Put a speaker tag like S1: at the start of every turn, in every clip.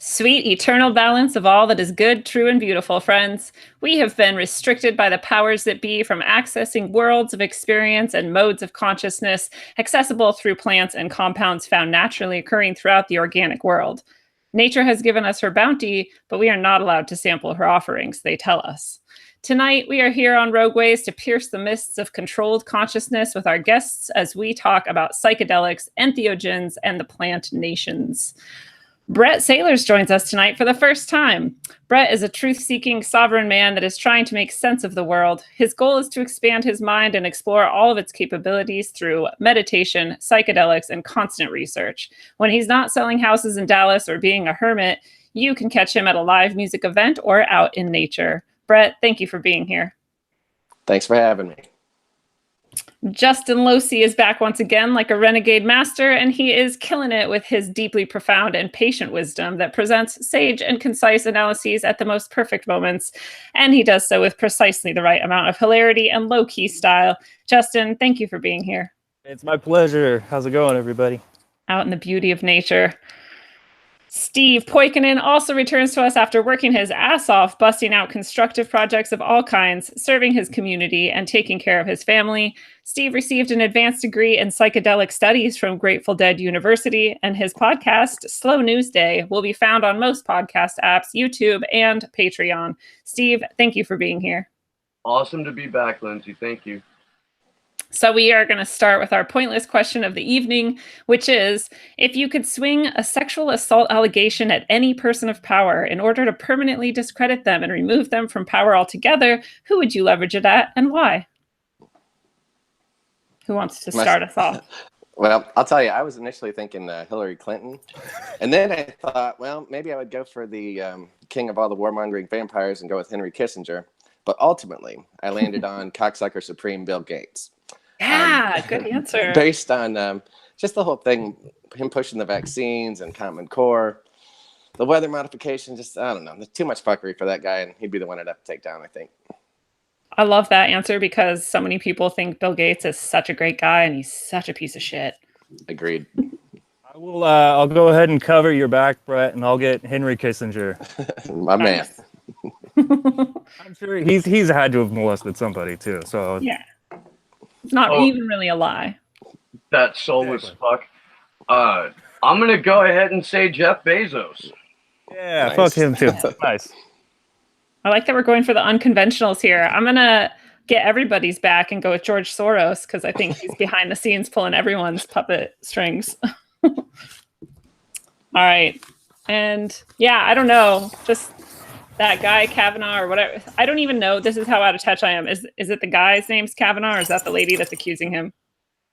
S1: Sweet eternal balance of all that is good, true, and beautiful, friends. We have been restricted by the powers that be from accessing worlds of experience and modes of consciousness accessible through plants and compounds found naturally occurring throughout the organic world. Nature has given us her bounty, but we are not allowed to sample her offerings, they tell us. Tonight, we are here on Rogueways to pierce the mists of controlled consciousness with our guests as we talk about psychedelics, entheogens, and the plant nations. Brett Sailors joins us tonight for the first time. Brett is a truth-seeking sovereign man that is trying to make sense of the world. His goal is to expand his mind and explore all of its capabilities through meditation, psychedelics, and constant research. When he's not selling houses in Dallas or being a hermit, you can catch him at a live music event or out in nature. Brett, thank you for being here.
S2: Thanks for having me.
S1: Justin Losey is back once again like a renegade master, and he is killing it with his deeply profound and patient wisdom that presents sage and concise analyses at the most perfect moments. And he does so with precisely the right amount of hilarity and low-key style. Justin, thank you for being here.
S3: It's my pleasure. How's it going, everybody?
S1: Out in the beauty of nature. Steve Poikinen also returns to us after working his ass off, busting out constructive projects of all kinds, serving his community, and taking care of his family. Steve received an advanced degree in psychedelic studies from Grateful Dead University, and his podcast, Slow News Day, will be found on most podcast apps, YouTube, and Patreon. Steve, thank you for being here.
S4: Awesome to be back, Lindsay. Thank you.
S1: So we are going to start with our pointless question of the evening, which is, if you could swing a sexual assault allegation at any person of power in order to permanently discredit them and remove them from power altogether, who would you leverage it at and why? Who wants to start us off?
S2: Well, I'll tell you, I was initially thinking Hillary Clinton. And then I thought, well, maybe I would go for the king of all the warmongering vampires and go with Henry Kissinger. But ultimately, I landed on cocksucker supreme Bill Gates.
S1: Yeah, good answer.
S2: Based on just the whole thing, him pushing the vaccines and Common Core, the weather modification, just, I don't know. There's too much fuckery for that guy, and he'd be the one I'd have to take down, I think.
S1: I love that answer because so many people think Bill Gates is such a great guy, and he's such a piece of shit.
S2: Agreed.
S3: I will. I'll go ahead and cover your back, Brett, and I'll get Henry Kissinger.
S2: My man.
S3: I'm sure he's had to have molested somebody too. So
S1: yeah. It's not even really a lie.
S4: That's soulless fuck. I'm going to go ahead and say Jeff Bezos.
S3: Yeah,
S2: Nice.
S3: fuck him too. Nice.
S1: I like that we're going for the unconventionals here. I'm going to get everybody's back and go with George Soros because I think he's behind the scenes pulling everyone's puppet strings. All right. And yeah, I don't know. Just that guy Kavanaugh or whatever. I don't even know. This is how out of touch I am. Is it the guy's name's Kavanaugh or is that the lady that's accusing him?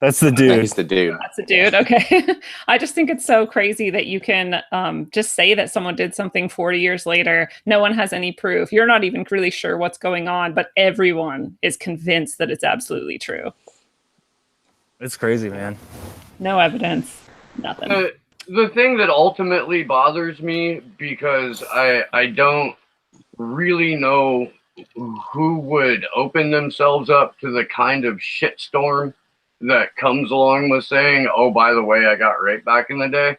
S3: That's the dude.
S2: He's the dude.
S1: That's the dude. Okay. I just think it's so crazy that you can just say that someone did something 40 years later. No one has any proof. You're not even really sure what's going on, but everyone is convinced that it's absolutely true.
S3: It's crazy, man.
S1: No evidence. Nothing.
S4: The thing that ultimately bothers me, because I don't really know who would open themselves up to the kind of shitstorm that comes along with saying, oh, by the way, I got raped back in the day,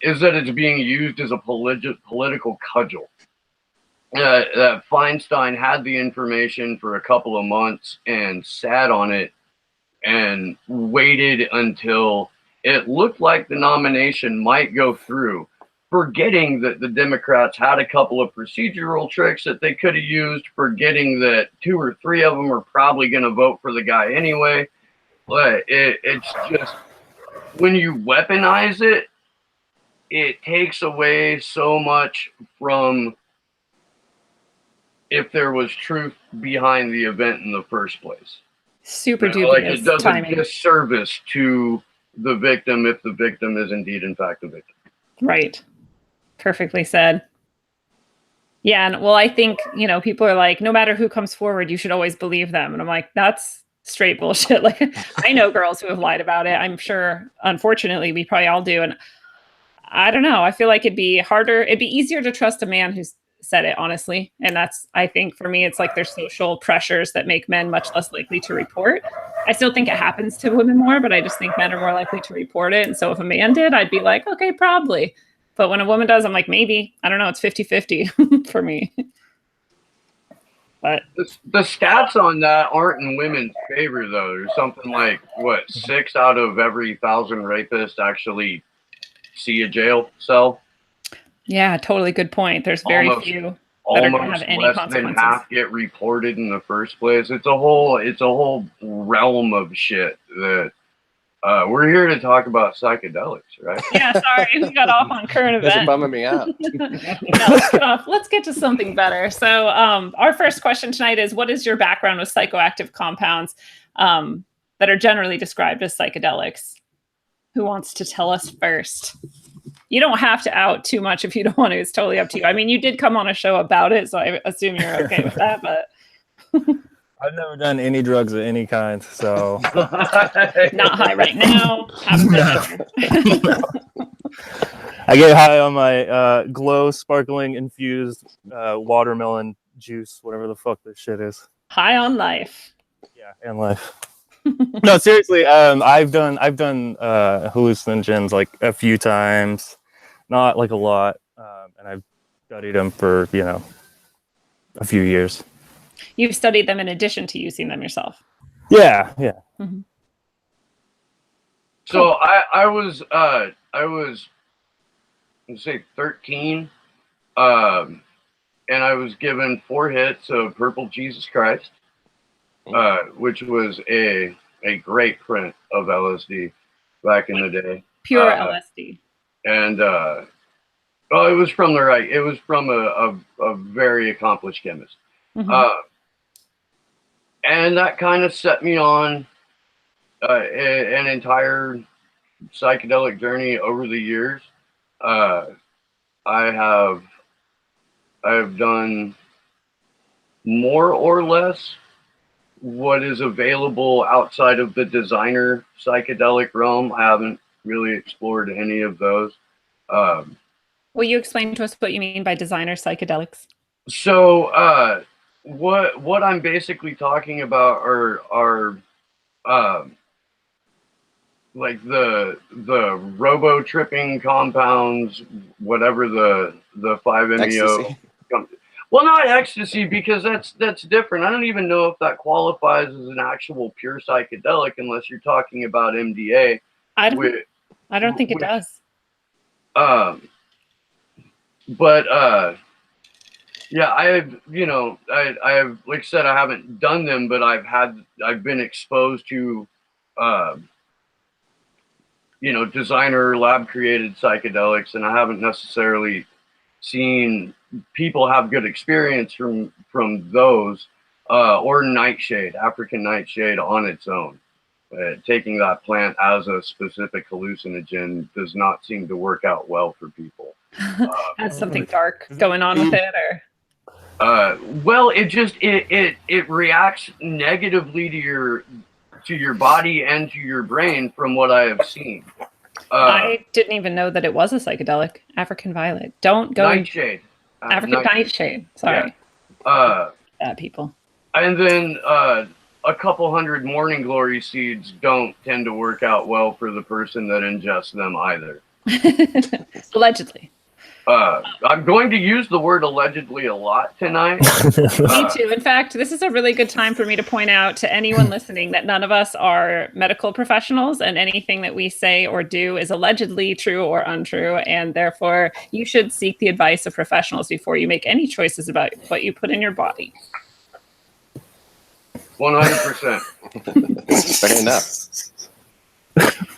S4: is that it's being used as a political cudgel. That Feinstein had the information for a couple of months and sat on it and waited until it looked like the nomination might go through, forgetting that the Democrats had a couple of procedural tricks that they could have used, forgetting that 2 or 3 of them were probably going to vote for the guy anyway. But it's just, when you weaponize it, it takes away so much from if there was truth behind the event in the first place.
S1: Super
S4: Like,
S1: dubious
S4: it does
S1: timing.
S4: a disservice to the victim if the victim is indeed, in fact, the victim.
S1: Right. Perfectly said. Yeah. And well, I think, people are like, no matter who comes forward, you should always believe them. And I'm like, that's straight bullshit. Like, I know girls who have lied about it. I'm sure, unfortunately, we probably all do. And I don't know. I feel like it'd be easier to trust a man who's said it, honestly. And that's, I think for me, it's like there's social pressures that make men much less likely to report. I still think it happens to women more, but I just think men are more likely to report it. And so if a man did, I'd be like, okay, probably. But when a woman does, I'm like, maybe. I don't know. It's 50-50 for me. But
S4: The stats on that aren't in women's favor, though. There's something like, what, 6 out of every 1,000 rapists actually see a jail cell?
S1: yeah, totally good point. There's very few that are going to have
S4: Almost
S1: any
S4: less than
S1: consequences.
S4: half get reported in the first place. It's a whole realm of shit that we're here to talk about psychedelics, right?
S1: Yeah, sorry, we got off on current
S2: That's
S1: events.
S2: bumming me out.
S1: No, let's get to something better. So our first question tonight is, what is your background with psychoactive compounds that are generally described as psychedelics? Who wants to tell us first? You don't have to out too much if you don't want to. It's totally up to you. I mean, you did come on a show about it, so I assume you're okay with that, but...
S3: I've never done any drugs of any kind, so...
S1: Not high right now. Haven't been ever.
S3: I get high on my glow sparkling infused watermelon juice, whatever the fuck this shit is.
S1: High on life.
S3: Yeah, and life. No, seriously, I've done hallucinogens like a few times, not like a lot, and I've studied them for a few years.
S1: You've studied them in addition to using them yourself.
S3: Yeah.
S1: Mm-hmm.
S4: So I was let's say 13, and I was given 4 hits of Purple Jesus Christ, which was a great print of LSD back in the day.
S1: Pure LSD.
S4: And it was from a very accomplished chemist.
S1: Mm-hmm.
S4: And that kind of set me on an entire psychedelic journey over the years. I have done more or less what is available outside of the designer psychedelic realm. I haven't really explored any of those.
S1: Will you explain to us what you mean by designer psychedelics?
S4: So what I'm basically talking about are like the robo tripping compounds, whatever the 5-MeO. Well, not ecstasy, because that's different. I don't even know if that qualifies as an actual pure psychedelic unless you're talking about MDA.
S1: I don't think it does.
S4: Yeah, I have, like I said, I haven't done them, but I've been exposed to, designer lab created psychedelics, and I haven't necessarily seen people have good experience from those, or nightshade, African nightshade on its own. Taking that plant as a specific hallucinogen does not seem to work out well for people.
S1: Has something dark going on with it, or?
S4: Well, it reacts negatively to your body and to your brain from what I have seen.
S1: I didn't even know that it was a psychedelic. African violet. Don't go.
S4: Nightshade.
S1: African nightshade. Sorry.
S4: Yeah.
S1: Bad people.
S4: And then a couple hundred morning glory seeds don't tend to work out well for the person that ingests them either.
S1: Allegedly.
S4: I'm going to use the word allegedly a lot tonight.
S1: Me too. In fact, this is a really good time for me to point out to anyone listening that none of us are medical professionals, and anything that we say or do is allegedly true or untrue, and therefore you should seek the advice of professionals before you make any choices about what you put in your body.
S4: 100%.
S2: Fair enough.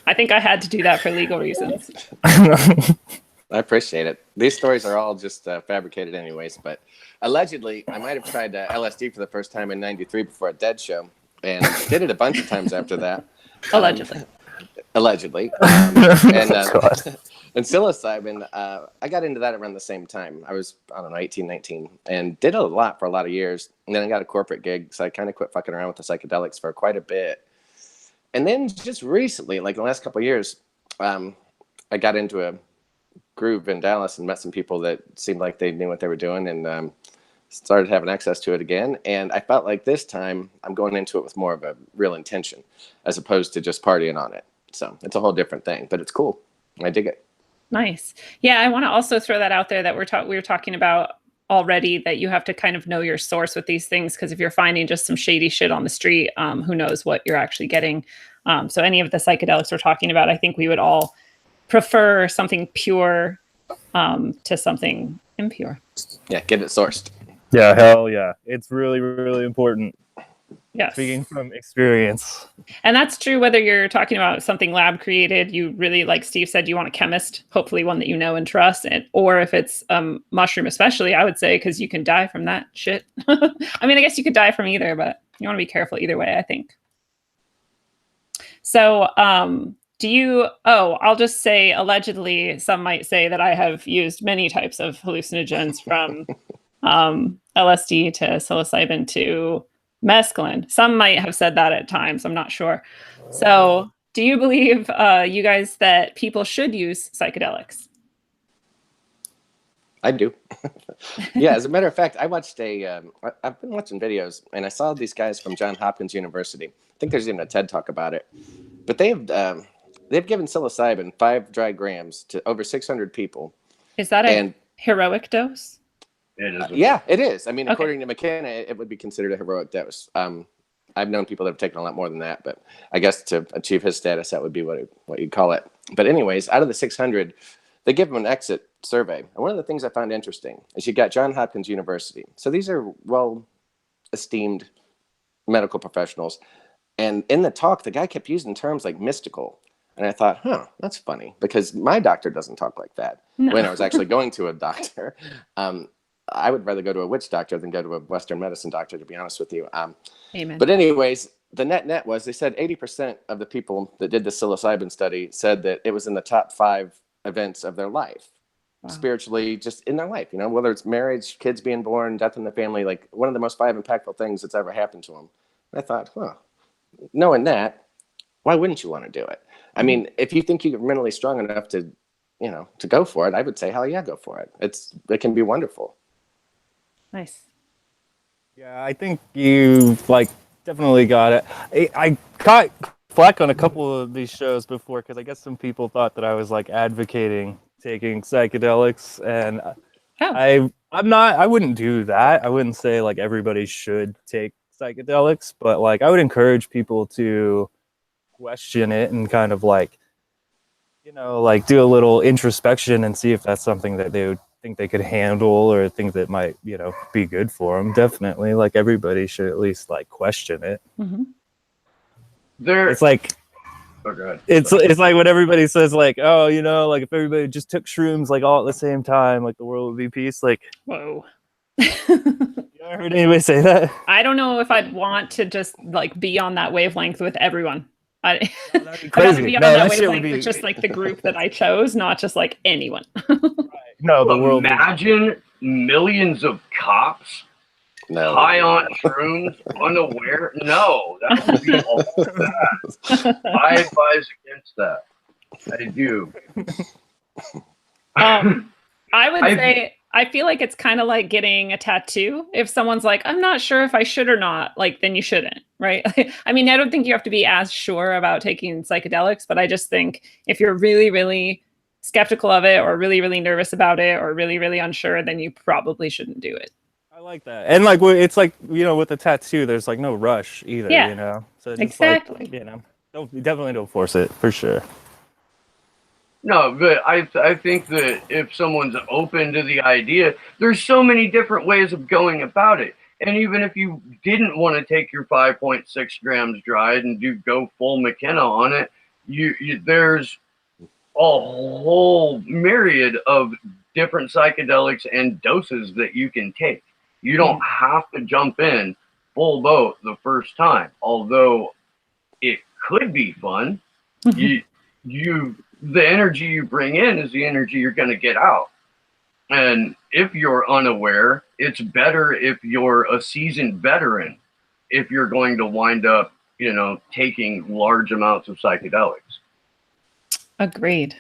S1: I think I had to do that for legal reasons.
S2: I appreciate it. These stories are all just fabricated anyways, but allegedly, I might have tried LSD for the first time in '93 before a Dead show, and did it a bunch of times after that.
S1: Allegedly.
S2: Allegedly. And psilocybin, I got into that around the same time. I was, 18, 19, and did a lot for a lot of years. And then I got a corporate gig, so I kind of quit fucking around with the psychedelics for quite a bit. And then just recently, like the last couple of years, I got into a groove in Dallas and met some people that seemed like they knew what they were doing, and started having access to it again. And I felt like this time I'm going into it with more of a real intention as opposed to just partying on it. So it's a whole different thing, but it's cool. I dig it.
S1: Nice. Yeah, I want to also throw that out there that we were talking about already, that you have to kind of know your source with these things, because if you're finding just some shady shit on the street, who knows what you're actually getting. So any of the psychedelics we're talking about, I think we would all prefer something pure to something impure.
S2: Yeah, get it sourced.
S3: Yeah, hell yeah. It's really, really important.
S1: Yes.
S3: Speaking from experience.
S1: And that's true whether you're talking about something lab created, you really, like Steve said, you want a chemist, hopefully one that you know and trust, or if it's mushroom especially, I would say, because you can die from that shit. I mean, I guess you could die from either, but you want to be careful either way, I think. So I'll just say, allegedly, some might say that I have used many types of hallucinogens from LSD to psilocybin to mescaline. Some might have said that at times. I'm not sure. So do you believe, you guys, that people should use psychedelics?
S2: I do. Yeah, as a matter of fact, I've been watching videos, and I saw these guys from Johns Hopkins University. I think there's even a TED Talk about it. But they've given psilocybin 5 dry grams to over 600 people.
S1: Is that a heroic dose?
S4: It is.
S2: Yeah, it is. I mean,
S1: Okay.
S2: according to McKenna, it would be considered a heroic dose. I've known people that have taken a lot more than that, but I guess to achieve his status, that would be what you'd call it. But anyways, out of the 600, they give them an exit survey. And one of the things I found interesting is you got Johns Hopkins University. So these are well-esteemed medical professionals. And in the talk, the guy kept using terms like mystical. And I thought, that's funny, because my doctor doesn't talk like that.
S1: No.
S2: When I was actually going to a doctor. I would rather go to a witch doctor than go to a Western medicine doctor, to be honest with you.
S1: Amen.
S2: But anyways, the net was, they said 80% of the people that did the psilocybin study said that it was in the top 5 events of their life. Wow. Spiritually, just in their life, whether it's marriage, kids being born, death in the family, like one of the most 5 impactful things that's ever happened to them. And I thought, knowing that, why wouldn't you want to do it? I mean, if you think you're mentally strong enough to go for it, I would say, hell yeah, go for it. It can be wonderful.
S1: Nice.
S3: Yeah, I think you definitely got it. I caught flack on a couple of these shows before, because I guess some people thought that I was advocating taking psychedelics, and I'm not. I wouldn't do that. I wouldn't say everybody should take psychedelics, but I would encourage people to question it and kind of do a little introspection and see if that's something that they would think they could handle, or think that might be good for them. Definitely, everybody should at least question it.
S1: Mm-hmm.
S3: It's like,
S4: oh god,
S3: it's like when everybody says if everybody just took shrooms all at the same time, the world would be peace.
S1: Whoa.
S3: You ever heard anybody say that?
S1: I don't know if I'd want to just be on that wavelength with everyone. I'd have to
S3: Crazy.
S1: be on
S3: No,
S1: that
S3: that shit
S1: wavelength
S3: would be
S1: with just the group that I chose, not just anyone.
S3: No, the world.
S4: Imagine millions of cops high on shrooms, unaware. No, that would be all bad. I advise against that. I do.
S1: I would say, I feel like it's kind of like getting a tattoo. If someone's like, I'm not sure if I should or not, then you shouldn't, right? I mean, I don't think you have to be as sure about taking psychedelics, but I just think if you're really, really skeptical of it, or really, really nervous about it, or really, really unsure, then you probably shouldn't do it.
S3: I like that. And it's with the tattoo, there's no rush either,
S1: Yeah.
S3: So
S1: exactly.
S3: definitely don't force it, for sure.
S4: No, but I think that if someone's open to the idea, there's so many different ways of going about it. And even if you didn't want to take your 5.6 grams dried and go full McKenna on it, there's a whole myriad of different psychedelics and doses that you can take. You don't have to jump in full boat the first time, although it could be fun. The energy you bring in is the energy you're going to get out. And if you're unaware, it's better if you're a seasoned veteran, if you're going to wind up, taking large amounts of psychedelics.
S1: Agreed.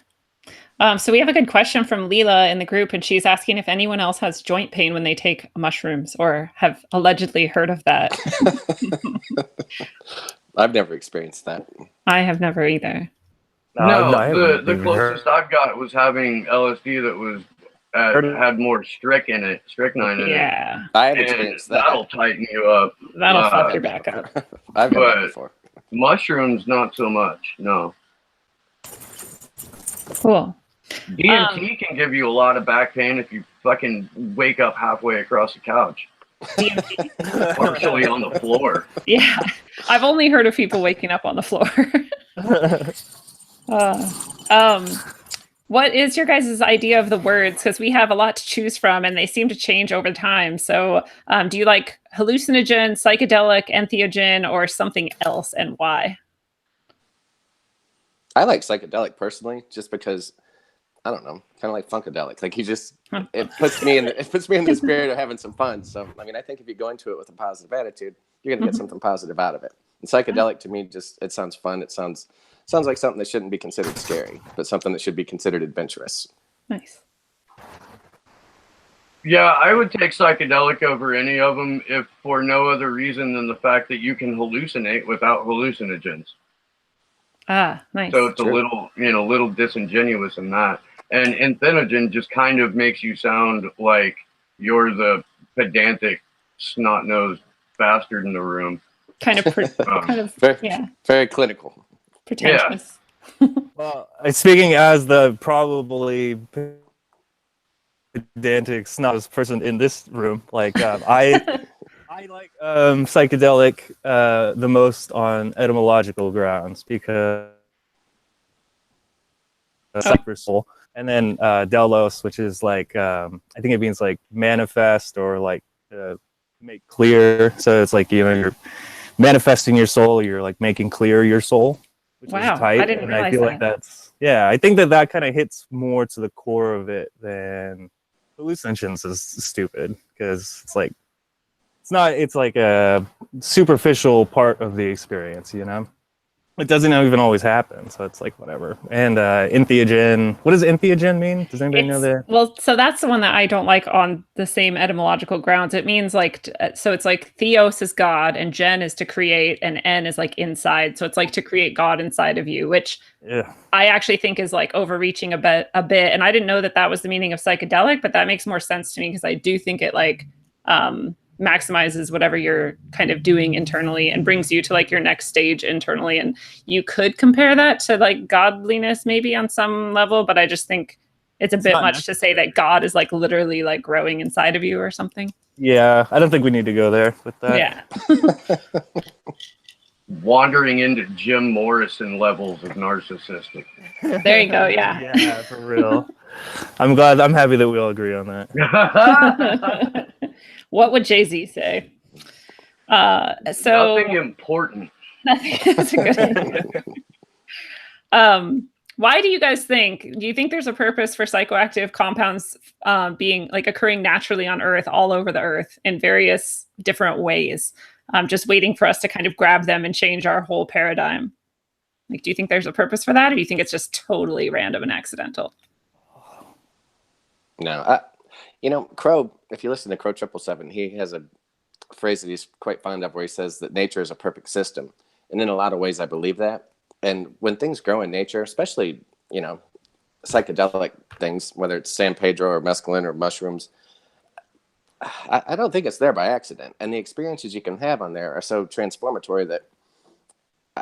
S1: So we have a good question from Leela in the group, and she's asking if anyone else has joint pain when they take mushrooms, or have allegedly heard of that.
S2: I've never experienced that.
S1: I have never either.
S4: No,
S3: I haven't
S4: the
S3: even
S4: closest I've got was having LSD that was
S3: heard of it.
S4: had more strychnine in it,
S1: Yeah,
S2: I have
S4: and
S2: experienced
S4: that'll
S2: that.
S4: tighten you up.
S1: that'll fuck your back up.
S2: I've done that
S4: But
S2: before.
S4: mushrooms, not so much. No,
S1: Cool.
S4: DMT can give you a lot of back pain if you fucking wake up halfway across the couch,
S1: DMT.
S4: partially on the floor.
S1: Yeah, I've only heard of people waking up on the floor. Um, what is your guys' idea of the words? Because we have a lot to choose from, and they seem to change over time. So, do you like hallucinogen, psychedelic, entheogen, or something else, and why?
S2: I like psychedelic personally, just because I don't know, kind of like funkadelic. Like it puts me in the spirit of having some fun. So I mean, I think if you go into it with a positive attitude, you're gonna get something positive out of it. And psychedelic to me, it sounds fun. It sounds like something that shouldn't be considered scary, but something that should be considered adventurous.
S1: Nice.
S4: Yeah, I would take psychedelic over any of them if for no other reason than the fact that you can hallucinate without hallucinogens.
S1: Ah, nice.
S4: So it's
S2: True.
S4: a little disingenuous in that. And Entheogen just kind of makes you sound like you're the pedantic, snot-nosed bastard in the room.
S1: Kind of,
S2: Very clinical.
S1: pretentious.
S3: Well, speaking as the probably pedantic snobbish person in this room, like I like psychedelic the most on etymological grounds because soul, and then delos, which is like I think it means like manifest or like make clear. So it's like you're manifesting your soul, you're like making clear your soul, which
S1: Wow,
S3: is tight.
S1: I didn't
S3: and
S1: realize
S3: I feel
S1: that.
S3: like I think that kind of hits more to the core of it than hallucinogens is stupid, because it's like it's like a superficial part of the experience, it doesn't even always happen, so it's like whatever. And entheogen, what does entheogen mean? Does anybody know that?
S1: Well, so that's the one that I don't like on the same etymological grounds. It means like, so it's like theos is God, and gen is to create, and en is like inside. So it's like to create God inside of you, which I actually think is like overreaching a bit. And I didn't know that was the meaning of psychedelic, but that makes more sense to me because I do think it like maximizes whatever you're kind of doing internally and brings you to like your next stage internally. And you could compare that to like godliness maybe on some level, but I just think it's a bit much to say that God is like literally like growing inside of you or something.
S3: Yeah, I don't think we need to go there with that.
S1: Yeah.
S4: Wandering into Jim Morrison levels of narcissistic.
S1: There you go. Yeah.
S3: Yeah, for real. I'm happy that we all agree on that.
S1: What would Jay-Z say?
S4: Nothing important.
S1: That's a good idea. Why do you guys think? Do you think there's a purpose for psychoactive compounds being like occurring naturally on Earth, all over the Earth, in various different ways? Just waiting for us to kind of grab them and change our whole paradigm. Like, do you think there's a purpose for that, or do you think it's just totally random and accidental?
S2: No, Crow, if you listen to Crow 777, he has a phrase that he's quite fond of where he says that nature is a perfect system. And in a lot of ways, I believe that. And when things grow in nature, especially, psychedelic things, whether it's San Pedro or mescaline or mushrooms, I don't think it's there by accident. And the experiences you can have on there are so transformatory that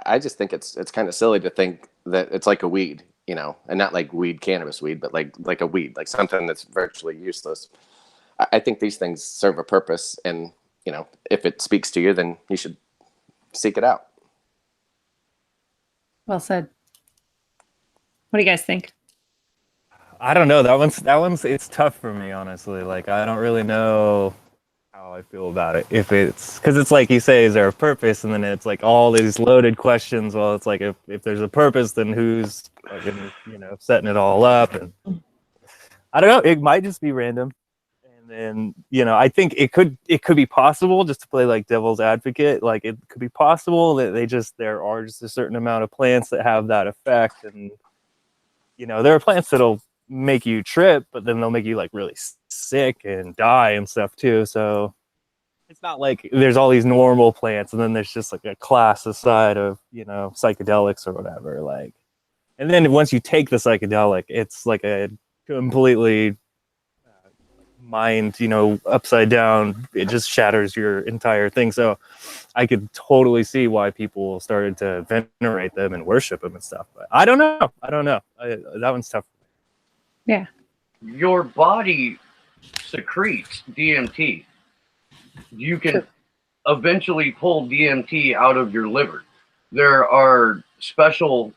S2: I just think it's kind of silly to think that it's like a weed, and not like cannabis weed, but like a weed, like something that's virtually useless. I think these things serve a purpose, and if it speaks to you, then you should seek it out.
S1: Well said. What do you guys think?
S3: I don't know. That one's it's tough for me, honestly. Like, I don't really know how I feel about it. If it's because it's like you say, is there a purpose? And then it's like all these loaded questions. Well, it's like if there's a purpose, then who's fucking, setting it all up? And I don't know. It might just be random. And then, I think it could be possible, just to play like devil's advocate. Like, it could be possible that there are just a certain amount of plants that have that effect. And, there are plants that'll make you trip, but then they'll make you like really sick and die and stuff too. So it's not like there's all these normal plants and then there's just like a class aside of, psychedelics or whatever. Like, And then once you take the psychedelic, it's like a completely mind, upside down. It just shatters your entire thing. So I could totally see why people started to venerate them and worship them and stuff. But I don't know. That one's tough.
S1: Yeah.
S4: Your body secretes DMT. You can eventually pull DMT out of your liver. There are special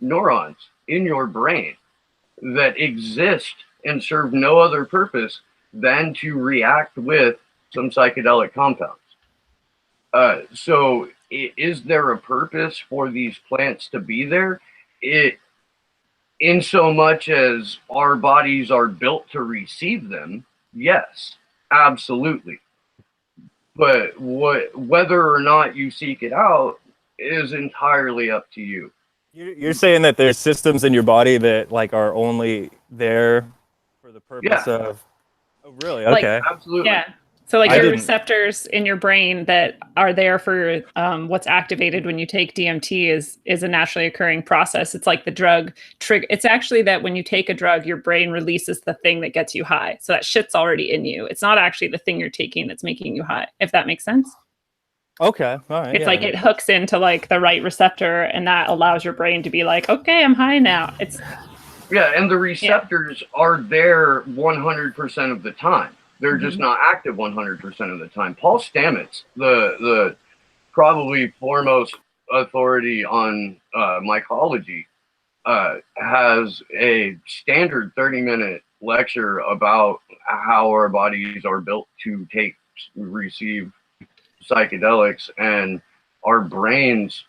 S4: neurons in your brain that exist and serve no other purpose than to react with some psychedelic compounds. So is there a purpose for these plants to be there? In so much as our bodies are built to receive them, yes, absolutely. But whether or not you seek it out is entirely up to you.
S3: You're saying that there's systems in your body that like are only there for the purpose of. Oh, really? Okay.
S4: Absolutely.
S1: Yeah. So like your receptors in your brain that are there for what's activated when you take DMT is a naturally occurring process. It's like the drug trigger. It's actually that when you take a drug, your brain releases the thing that gets you high. So that shit's already in you. It's not actually the thing you're taking that's making you high, if that makes sense.
S3: Okay. All right.
S1: It's like it hooks into like the right receptor, and that allows your brain to be like, okay, I'm high now.
S4: And the receptors are there 100% of the time. They're just not active 100% of the time. Paul Stamets, the probably foremost authority on mycology, has a standard 30-minute lecture about how our bodies are built to receive psychedelics, and our brains,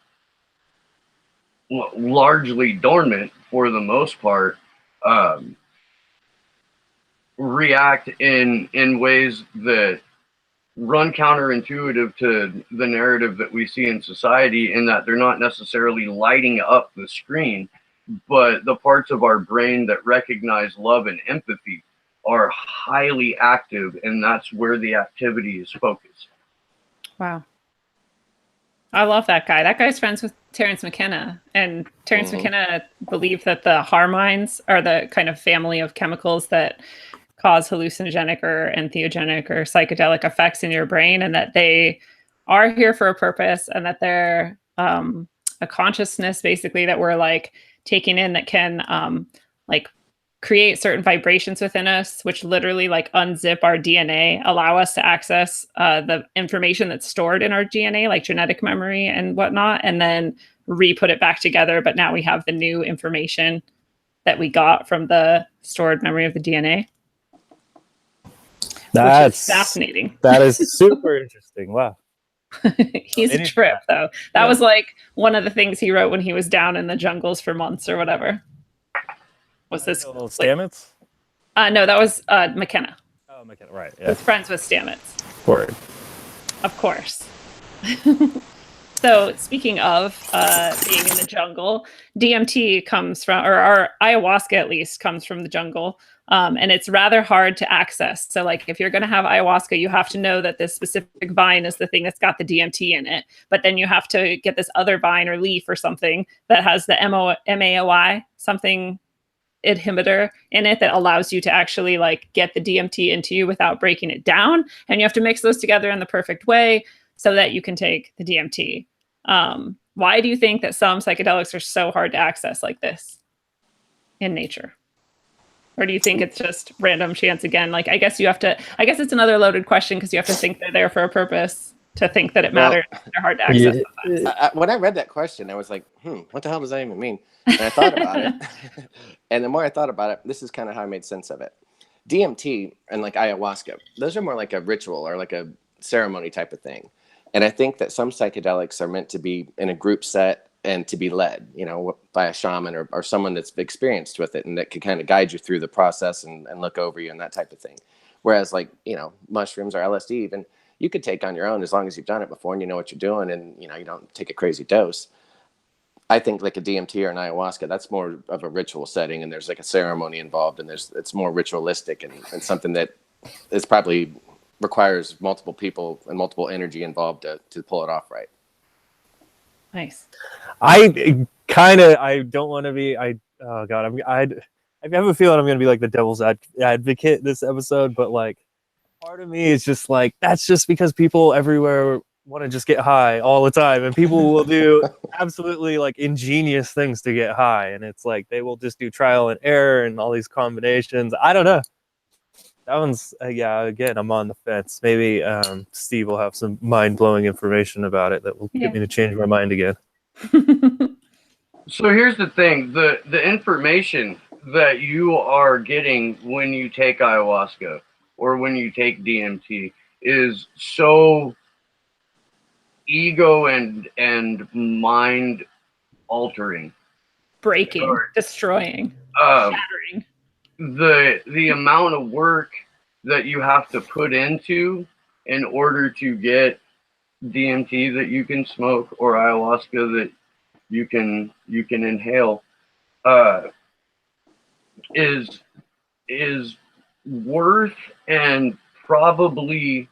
S4: largely dormant for the most part, react in ways that run counterintuitive to the narrative that we see in society, in that they're not necessarily lighting up the screen, but the parts of our brain that recognize love and empathy are highly active, and that's where the activity is focused.
S1: Wow. I love that guy. That guy's friends with Terence McKenna, and Terence McKenna believed that the harmines are the kind of family of chemicals that cause hallucinogenic or entheogenic or psychedelic effects in your brain, and that they are here for a purpose, and that they're a consciousness basically that we're like taking in that can like create certain vibrations within us, which literally like unzip our DNA, allow us to access the information that's stored in our DNA, like genetic memory and whatnot, and then re-put it back together. But now we have the new information that we got from the stored memory of the DNA.
S3: That's
S1: fascinating.
S3: That is super interesting. Wow.
S1: He's a trip, though. That was like one of the things he wrote when he was down in the jungles for months or whatever. Was this
S3: Stamets?
S1: No, that was McKenna.
S3: Oh, McKenna, right. Yeah.
S1: He's friends with Stamets.
S3: Word.
S1: Of course. So speaking of being in the jungle, DMT comes from, or our ayahuasca at least comes from the jungle. And it's rather hard to access. So like if you're going to have ayahuasca, you have to know that this specific vine is the thing that's got the DMT in it. But then you have to get this other vine or leaf or something that has the MAOI, something inhibitor in it that allows you to actually like get the DMT into you without breaking it down. And you have to mix those together in the perfect way so that you can take the DMT. Why do you think that some psychedelics are so hard to access like this in nature? Or do you think it's just random chance again? Like, I guess it's another loaded question because you have to think they're there for a purpose to think that it matters. They're hard to access.
S2: When I read that question, I was like, what the hell does that even mean? And I thought about it. And the more I thought about it, this is kind of how I made sense of it. DMT and like ayahuasca, those are more like a ritual or like a ceremony type of thing. And I think that some psychedelics are meant to be in a group set and to be led, by a shaman or someone that's experienced with it and that can kind of guide you through the process and look over you and that type of thing. Whereas like, mushrooms or LSD, even you could take on your own as long as you've done it before and you know what you're doing and, you don't take a crazy dose. I think like a DMT or an ayahuasca, that's more of a ritual setting and there's like a ceremony involved and it's more ritualistic and something that is probably requires multiple people and multiple energy involved to pull it off right.
S1: Nice.
S3: I kind of, I don't want to be, oh God, I have a feeling I'm going to be like the devil's advocate this episode, but like part of me is just like, that's just because people everywhere want to just get high all the time, and people will do absolutely like ingenious things to get high, and it's like they will just do trial and error and all these combinations. I don't know. That one's yeah. Again, I'm on the fence. Maybe Steve will have some mind-blowing information about it that will get me to change my mind again.
S4: So here's the thing: the information that you are getting when you take ayahuasca or when you take DMT is so ego and mind altering,
S1: Breaking, destroying, shattering.
S4: The amount of work that you have to put into in order to get DMT that you can smoke or ayahuasca that you can inhale is worth and probably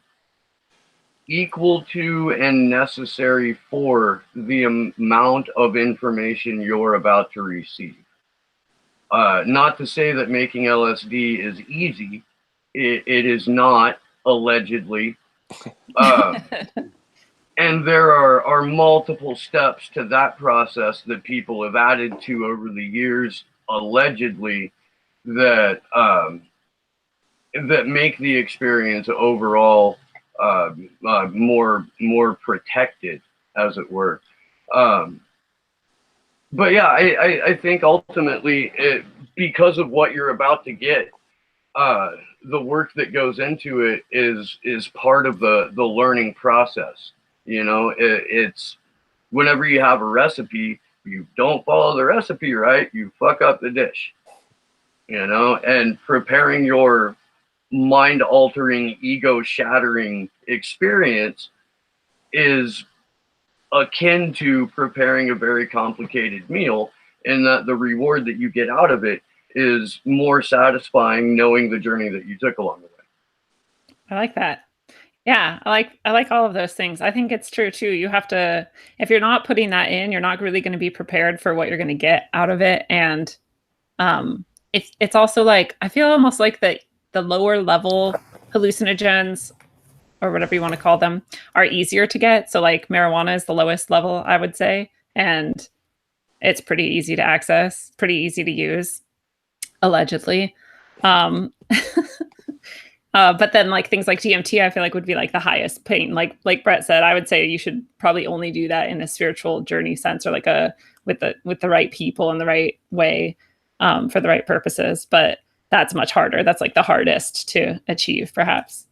S4: equal to and necessary for the amount of information you're about to receive. Not to say that making LSD is easy. It is not, allegedly. And there are multiple steps to that process that people have added to over the years, allegedly, that that make the experience overall more protected, as it were. But yeah, I think ultimately, because of what you're about to get, the work that goes into it is part of the learning process. You know, it's whenever you have a recipe, you don't follow the recipe right, you fuck up the dish. You know, and preparing your mind-altering, ego-shattering experience is akin to preparing a very complicated meal, and that the reward that you get out of it is more satisfying knowing the journey that you took along the way.
S1: I like that. Yeah, I like all of those things. I think it's true too. You have to, if you're not putting that in, you're not really going to be prepared for what you're going to get out of it. And it's also like, I feel almost like the lower level hallucinogens, or whatever you want to call them, are easier to get. So like marijuana is the lowest level, I would say, and it's pretty easy to access, pretty easy to use, allegedly. But then like things like DMT, I feel like would be like the highest pain. Like Brett said, I would say you should probably only do that in a spiritual journey sense, or like with the right people in the right way, for the right purposes. But that's much harder. That's like the hardest to achieve, perhaps.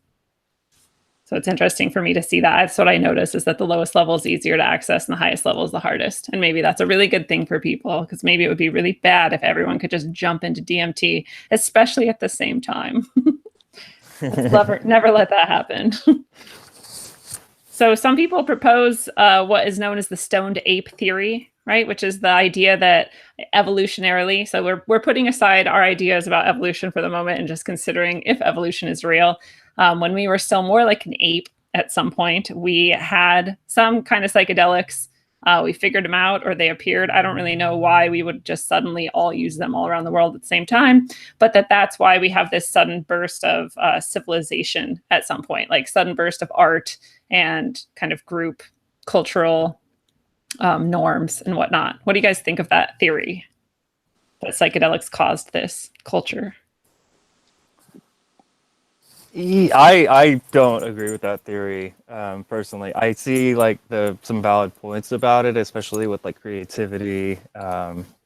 S1: So it's interesting for me to see that. That's what I notice, is that the lowest level is easier to access and the highest level is the hardest. And maybe that's a really good thing for people, because maybe it would be really bad if everyone could just jump into DMT, especially at the same time. Never let that happen. So some people propose what is known as the Stoned Ape Theory, right? Which is the idea that evolutionarily, so we're putting aside our ideas about evolution for the moment and just considering if evolution is real. When we were still more like an ape at some point, we had some kind of psychedelics. We figured them out, or they appeared. I don't really know why we would just suddenly all use them all around the world at the same time, but that's why we have this sudden burst of civilization at some point, like sudden burst of art and kind of group cultural norms and whatnot. What do you guys think of that theory, that psychedelics caused this culture?
S3: I don't agree with that theory, personally. I see like some valid points about it, especially with like creativity,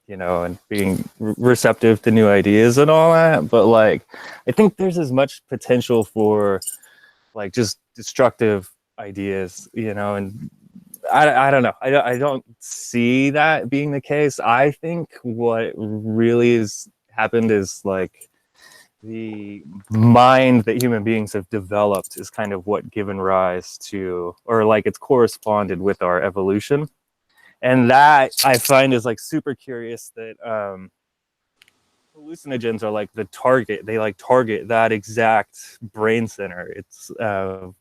S3: you know, and being receptive to new ideas and all that. But like, I think there's as much potential for like just destructive ideas, you know, and I don't know. I don't see that being the case. I think what really has happened is like, the mind that human beings have developed is kind of what given rise to, or like it's corresponded with our evolution. And that I find is like super curious, that hallucinogens are like the target. They like target that exact brain center. It's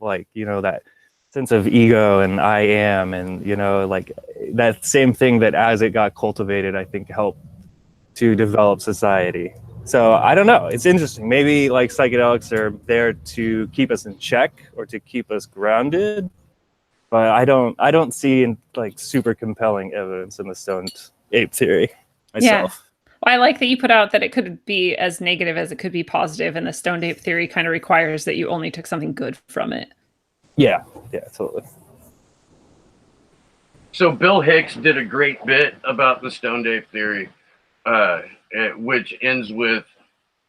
S3: like, you know, that sense of ego and I am, and like that same thing that as it got cultivated, I think helped to develop society. So I don't know. It's interesting. Maybe like psychedelics are there to keep us in check or to keep us grounded, but I don't see like super compelling evidence in the Stoned Ape Theory myself.
S1: Well, I like that you put out that it could be as negative as it could be positive, and the Stoned Ape Theory kind of requires that you only took something good from it.
S3: Yeah, totally.
S4: So Bill Hicks did a great bit about the Stoned Ape Theory, which ends with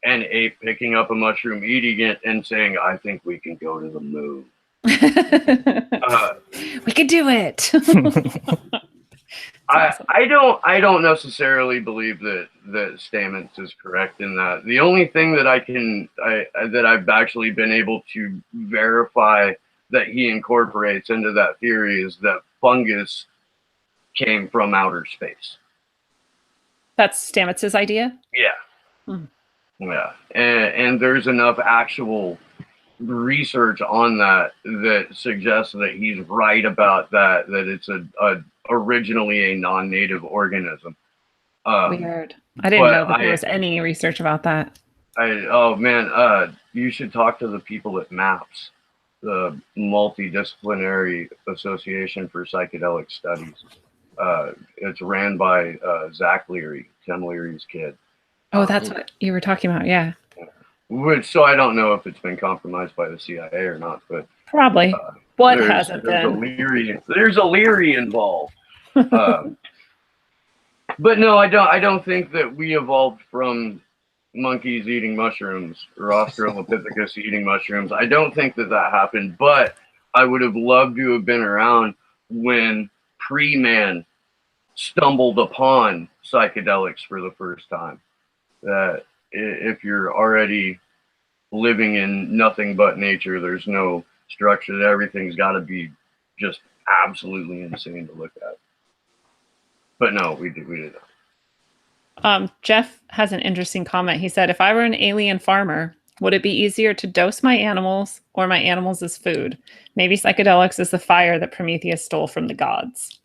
S4: an ape picking up a mushroom, eating it, and saying, "I think we can go to the moon."
S1: We could do it.
S4: Awesome. I don't necessarily believe that Stamets is correct in that. The only thing that that I've actually been able to verify that he incorporates into that theory is that fungus came from outer space.
S1: That's Stamets' idea?
S4: Yeah. Yeah. And there's enough actual research on that suggests that he's right about that it's originally a non-native organism.
S1: Weird. I didn't know that there was any research about that.
S4: You should talk to the people at MAPS, the Multidisciplinary Association for Psychedelic Studies. It's ran by Zach Leary, Tim Leary's kid.
S1: Oh, that's what you were talking about, yeah.
S4: So I don't know if it's been compromised by the CIA or not, but
S1: probably. What hasn't been?
S4: There's a Leary involved. But no, I don't think that we evolved from monkeys eating mushrooms or Australopithecus eating mushrooms. I don't think that happened, but I would have loved to have been around when pre-man stumbled upon psychedelics for the first time. That if you're already living in nothing but nature, there's no structure, everything's got to be just absolutely insane to look at. But no, we did not.
S1: Jeff has an interesting comment. He said, if I were an alien farmer, would it be easier to dose my animals or my animals as food? Maybe psychedelics is the fire that Prometheus stole from the gods.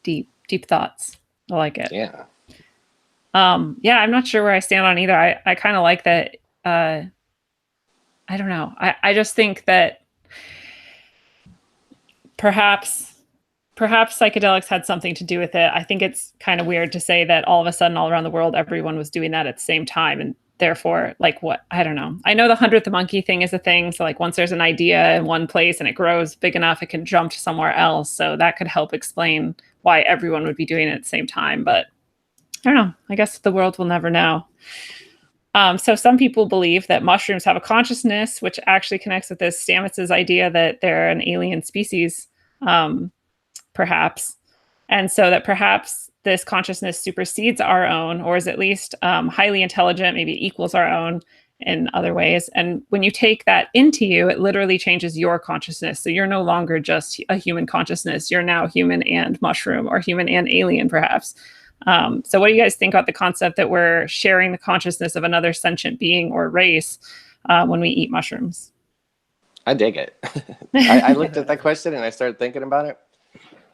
S1: Deep thoughts. I like it.
S2: Yeah.
S1: Yeah, I'm not sure where I stand on either. I kind of like that. I don't know. I just think that perhaps psychedelics had something to do with it. I think it's kind of weird to say that all of a sudden all around the world, everyone was doing that at the same time. And therefore, like what? I don't know. I know the 100th monkey thing is a thing. So like once there's an idea in one place and it grows big enough, it can jump to somewhere else. So that could help explain why everyone would be doing it at the same time. But I don't know. I guess the world will never know. So some people believe that mushrooms have a consciousness, which actually connects with this Stamets' idea that they're an alien species, perhaps. And so that perhaps this consciousness supersedes our own, or is at least highly intelligent, maybe equals our own in other ways. And when you take that into you, it literally changes your consciousness. So you're no longer just a human consciousness. You're now human and mushroom, or human and alien, perhaps. So what do you guys think about the concept that we're sharing the consciousness of another sentient being or race when we eat mushrooms?
S2: I dig it. I looked at that question and I started thinking about it.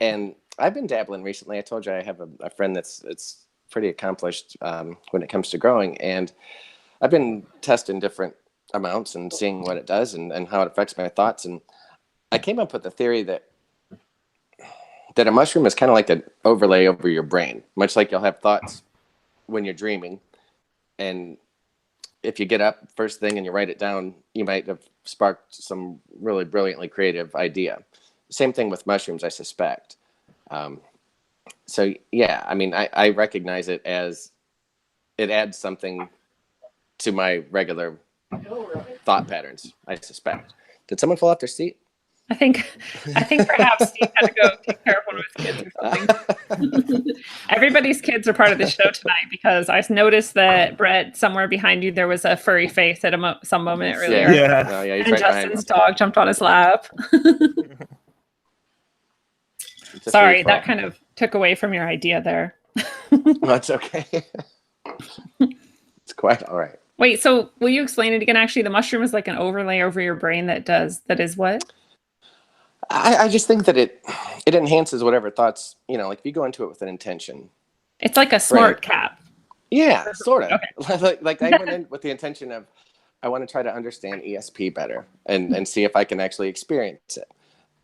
S2: And I've been dabbling recently. I told you I have a friend that's pretty accomplished when it comes to growing. And I've been testing different amounts and seeing what it does and how it affects my thoughts. And I came up with the theory that a mushroom is kind of like an overlay over your brain, much like you'll have thoughts when you're dreaming. And if you get up first thing and you write it down, you might have sparked some really brilliantly creative idea. Same thing with mushrooms, I suspect. So yeah, I mean, I recognize it as it adds something to my regular thought patterns, I suspect. Did someone fall off their seat?
S1: I think perhaps Steve had to go take care of one of his kids or something. Everybody's kids are part of the show tonight because I noticed that Brett, somewhere behind you, there was a furry face at some moment earlier.
S3: Yeah.
S2: Oh, yeah, he's
S1: and
S2: right
S1: Justin's dog jumped on his lap. Sorry, that kind of took away from your idea there.
S2: No, it's okay. It's quite all right.
S1: Wait, so will you explain it again? Actually, the mushroom is like an overlay over your brain that is what?
S2: I just think that it enhances whatever thoughts, like if you go into it with an intention.
S1: It's like a smart cap.
S2: Yeah, sort of.
S1: Okay.
S2: Like I went in with the intention of I want to try to understand ESP better and see if I can actually experience it.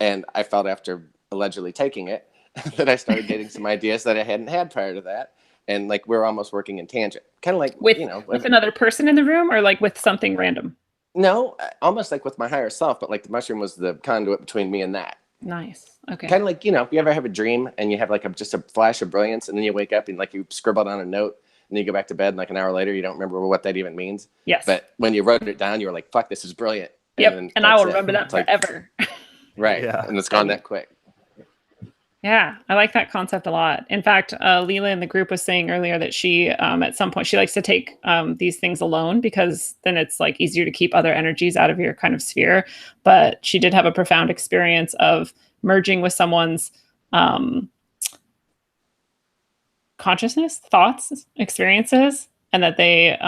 S2: And I felt after allegedly taking it that I started getting some ideas that I hadn't had prior to that. And like we're almost working in tangent, kind of like
S1: with another person in the room, or like with something random.
S2: No, almost like with my higher self, but like the mushroom was the conduit between me and that.
S1: Nice. Okay.
S2: Kind of like, if you ever have a dream and you have like just a flash of brilliance and then you wake up and like you scribbled on a note and then you go back to bed and like an hour later, you don't remember what that even means.
S1: Yes.
S2: But when you wrote it down, you were like, fuck, this is brilliant.
S1: Yep. And I will remember that forever.
S2: Right. Yeah. And it's gone that quick.
S1: Yeah, I like that concept a lot. In fact, Leela in the group was saying earlier that she, at some point, she likes to take these things alone because then it's like easier to keep other energies out of your kind of sphere. But she did have a profound experience of merging with someone's consciousness, thoughts, experiences, and that they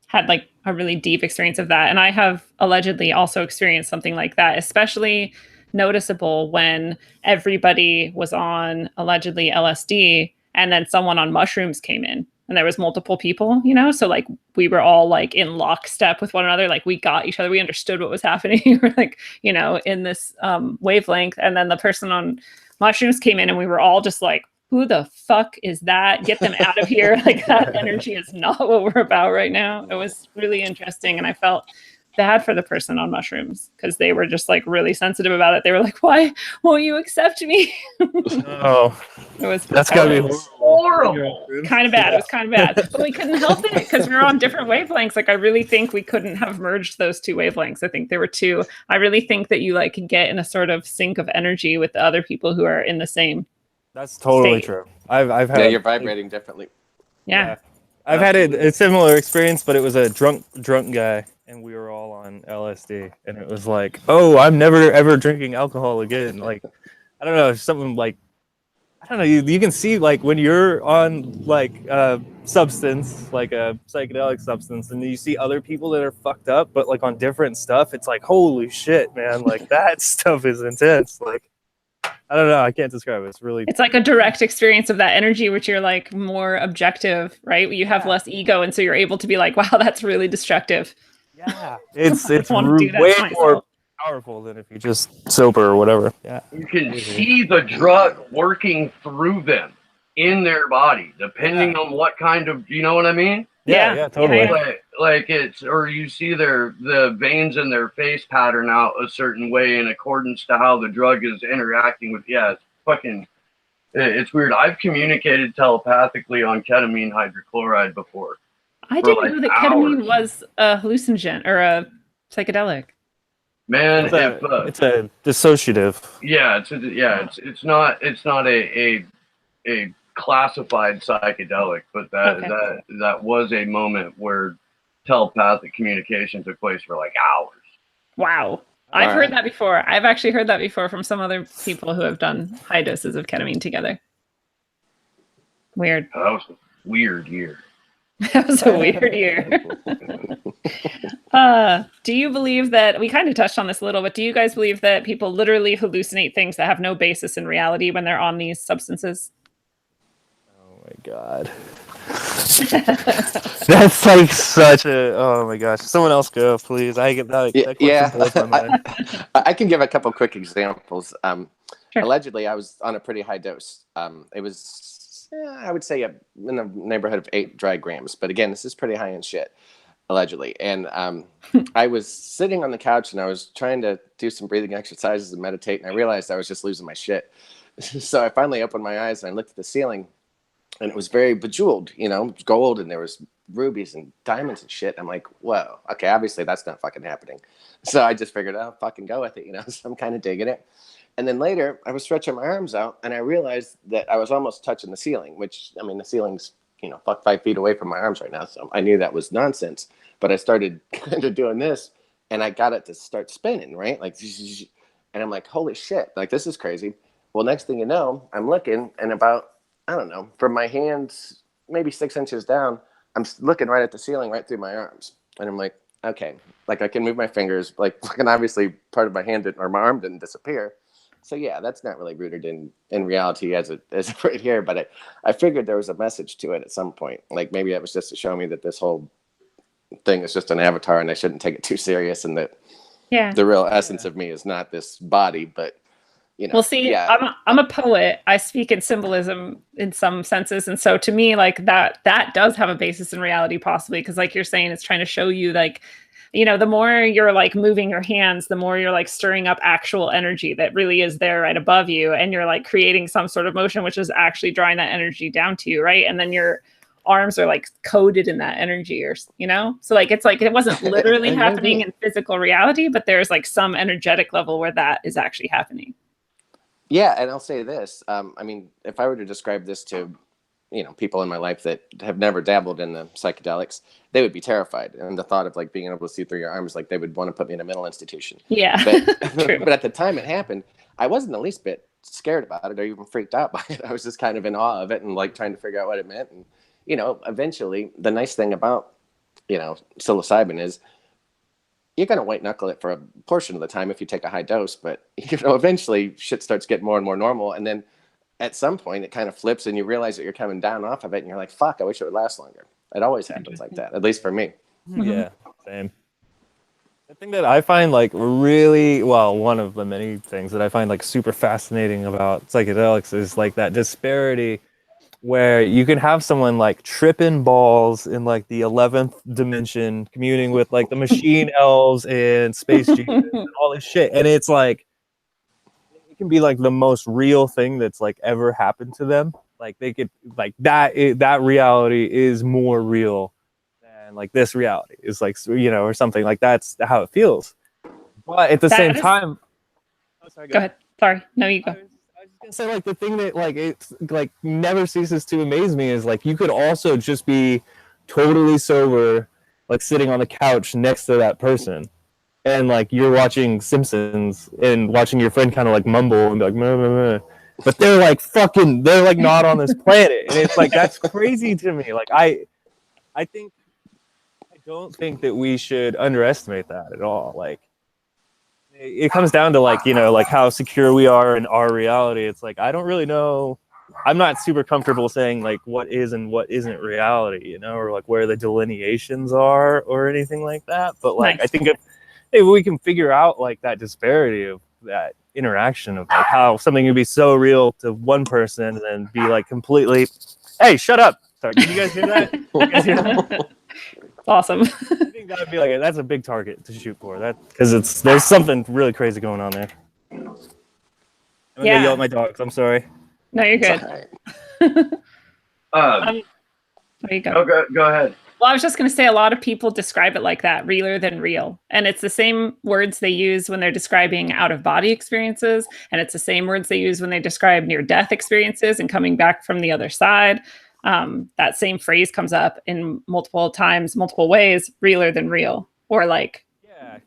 S1: had like a really deep experience of that. And I have allegedly also experienced something like that, especially noticeable when everybody was on allegedly LSD and then someone on mushrooms came in and there was multiple people, so like we were all like in lockstep with one another, like we got each other, we understood what was happening. We were like, in this wavelength, and then the person on mushrooms came in and we were all just like, who the fuck is that? Get them out of here. Like that energy is not what we're about right now. It was really interesting, and I felt bad for the person on mushrooms because they were just like really sensitive about it. They were like, why won't you accept me?
S3: Oh, that's gotta be
S1: horrible. Kind of bad. It was kind of bad, but we couldn't help it because we were on different wavelengths. Like I really think we couldn't have merged those two wavelengths. I think there were two. I really think that you like can get in a sort of sync of energy with the other people who are in the same.
S3: That's totally
S1: state.
S3: True. I've had.
S2: Yeah, you're vibrating differently.
S1: Yeah.
S3: I've had a similar experience, but it was a drunk guy, and we were all on LSD, and it was like, oh, I'm never ever drinking alcohol again. Like, I don't know, something like, I don't know. You can see like when you're on like a substance, like a psychedelic substance, and you see other people that are fucked up, but like on different stuff. It's like, holy shit, man! Like that stuff is intense. Like, I don't know. I can't describe it. It's
S1: like a direct experience of that energy, which you're like more objective, right? You have less ego. And so you're able to be like, wow, that's really destructive.
S3: Yeah. It's way more powerful than if you just sober or whatever. Yeah.
S4: You can see the drug working through them in their body, depending on what kind of, you know what I mean?
S3: Yeah, totally.
S4: Like it's, or you see the veins in their face pattern out a certain way in accordance to how the drug is interacting with. Yeah, it's weird. I've communicated telepathically on ketamine hydrochloride before.
S1: I didn't know that ketamine was a hallucinogen or a psychedelic.
S4: Man,
S3: it's a dissociative.
S4: Yeah, it's not a classified psychedelic, but that was a moment where telepathic communication took place for like hours.
S1: Wow. I've heard that before. I've actually heard that before from some other people who have done high doses of ketamine together. Weird.
S4: That was a weird year.
S1: That was a weird year. Do you believe that, we kind of touched on this a little, but do you guys believe that people literally hallucinate things that have no basis in reality when they're on these substances?
S3: Oh my God. That's like such a, oh my gosh. Someone else go, please. I
S2: can give a couple quick examples.
S1: Sure.
S2: Allegedly, I was on a pretty high dose. It was, I would say, in the neighborhood of 8 dry grams. But again, this is pretty high-end shit, allegedly. And I was sitting on the couch, and I was trying to do some breathing exercises and meditate, and I realized I was just losing my shit. So I finally opened my eyes, and I looked at the ceiling, and it was very bejeweled, gold, and there was rubies and diamonds and shit. I'm like, whoa, okay, obviously that's not fucking happening. So I just figured, I'll fucking go with it, so I'm kind of digging it. And then later, I was stretching my arms out, and I realized that I was almost touching the ceiling, which, I mean, the ceiling's, 5 feet away from my arms right now, so I knew that was nonsense. But I started kind of doing this, and I got it to start spinning, right? Like, and I'm like, holy shit, like, this is crazy. Well, next thing you know, I'm looking, and about, I don't know, from my hands, maybe 6 inches down, I'm looking right at the ceiling, right through my arms. And I'm like, okay, like I can move my fingers, like fucking obviously part of my hand didn't, or my arm didn't disappear. So yeah, that's not really rooted in reality as it is right here. But I figured there was a message to it at some point. Like maybe it was just to show me that this whole thing is just an avatar and I shouldn't take it too serious, and that the real essence of me is not this body, but you know.
S1: Well, see,
S2: yeah.
S1: I'm a poet. I speak in symbolism in some senses, and so to me, like that does have a basis in reality, possibly, because like you're saying, it's trying to show you, like, you know, the more you're like moving your hands, the more you're like stirring up actual energy that really is there right above you, and you're like creating some sort of motion, which is actually drawing that energy down to you, right? And then your arms are like coded in that energy, or you know, so like it's like it wasn't literally happening in physical reality, but there's like some energetic level where that is actually happening.
S2: Yeah, and I'll say this. I mean, if I were to describe this to, you know, people in my life that have never dabbled in the psychedelics, they would be terrified. And the thought of like being able to see through your arms, like they would want to put me in a mental institution.
S1: Yeah,
S2: but at the time it happened, I wasn't the least bit scared about it or even freaked out by it. I was just kind of in awe of it and like trying to figure out what it meant. And, you know, eventually the nice thing about, you know, psilocybin is you're going to white knuckle it for a portion of the time if you take a high dose, but you know, eventually shit starts getting more and more normal. And then at some point it kind of flips and you realize that you're coming down off of it and you're like, fuck, I wish it would last longer. It always happens like that, at least for me.
S3: Yeah, same. The thing that I find like really, well, one of the many things that I find like super fascinating about psychedelics is like that disparity where you can have someone like tripping balls in like the 11th dimension, communing with like the machine elves and space Jesus and all this shit. And it's like, it can be like the most real thing that's like ever happened to them. Like they could like that reality is more real than like this reality is, like, you know, or something like that's how it feels. But at the same time, oh, sorry,
S1: go ahead. Sorry. No, you go.
S3: I was gonna say, like, the thing that like it's like never ceases to amaze me is like you could also just be totally sober, like sitting on the couch next to that person, and like you're watching Simpsons and watching your friend kind of like mumble and be like, meh, meh, meh. But they're like fucking, they're like not on this planet, and it's like that's crazy to me. Like I don't think that we should underestimate that at all. Like, it comes down to like, you know, like how secure we are in our reality. It's like I don't really know. I'm not super comfortable saying like what is and what isn't reality, you know, or like where the delineations are or anything like that. But like, I think if we can figure out like that disparity of that interaction of like how something can be so real to one person and then be like completely, hey, shut up. Sorry, can you guys hear that? You guys hear that?
S1: Awesome.
S3: I think that would be like that's a big target to shoot for, that because there's something really crazy going on there. I'm gonna yell at my dogs. I'm sorry.
S1: No, you're good.
S4: There
S1: you go.
S4: Go ahead.
S1: Well, I was just going to say a lot of people describe it like that, realer than real. And it's the same words they use when they're describing out-of-body experiences. And it's the same words they use when they describe near-death experiences and coming back from the other side. That same phrase comes up in multiple times, multiple ways, realer than real, or like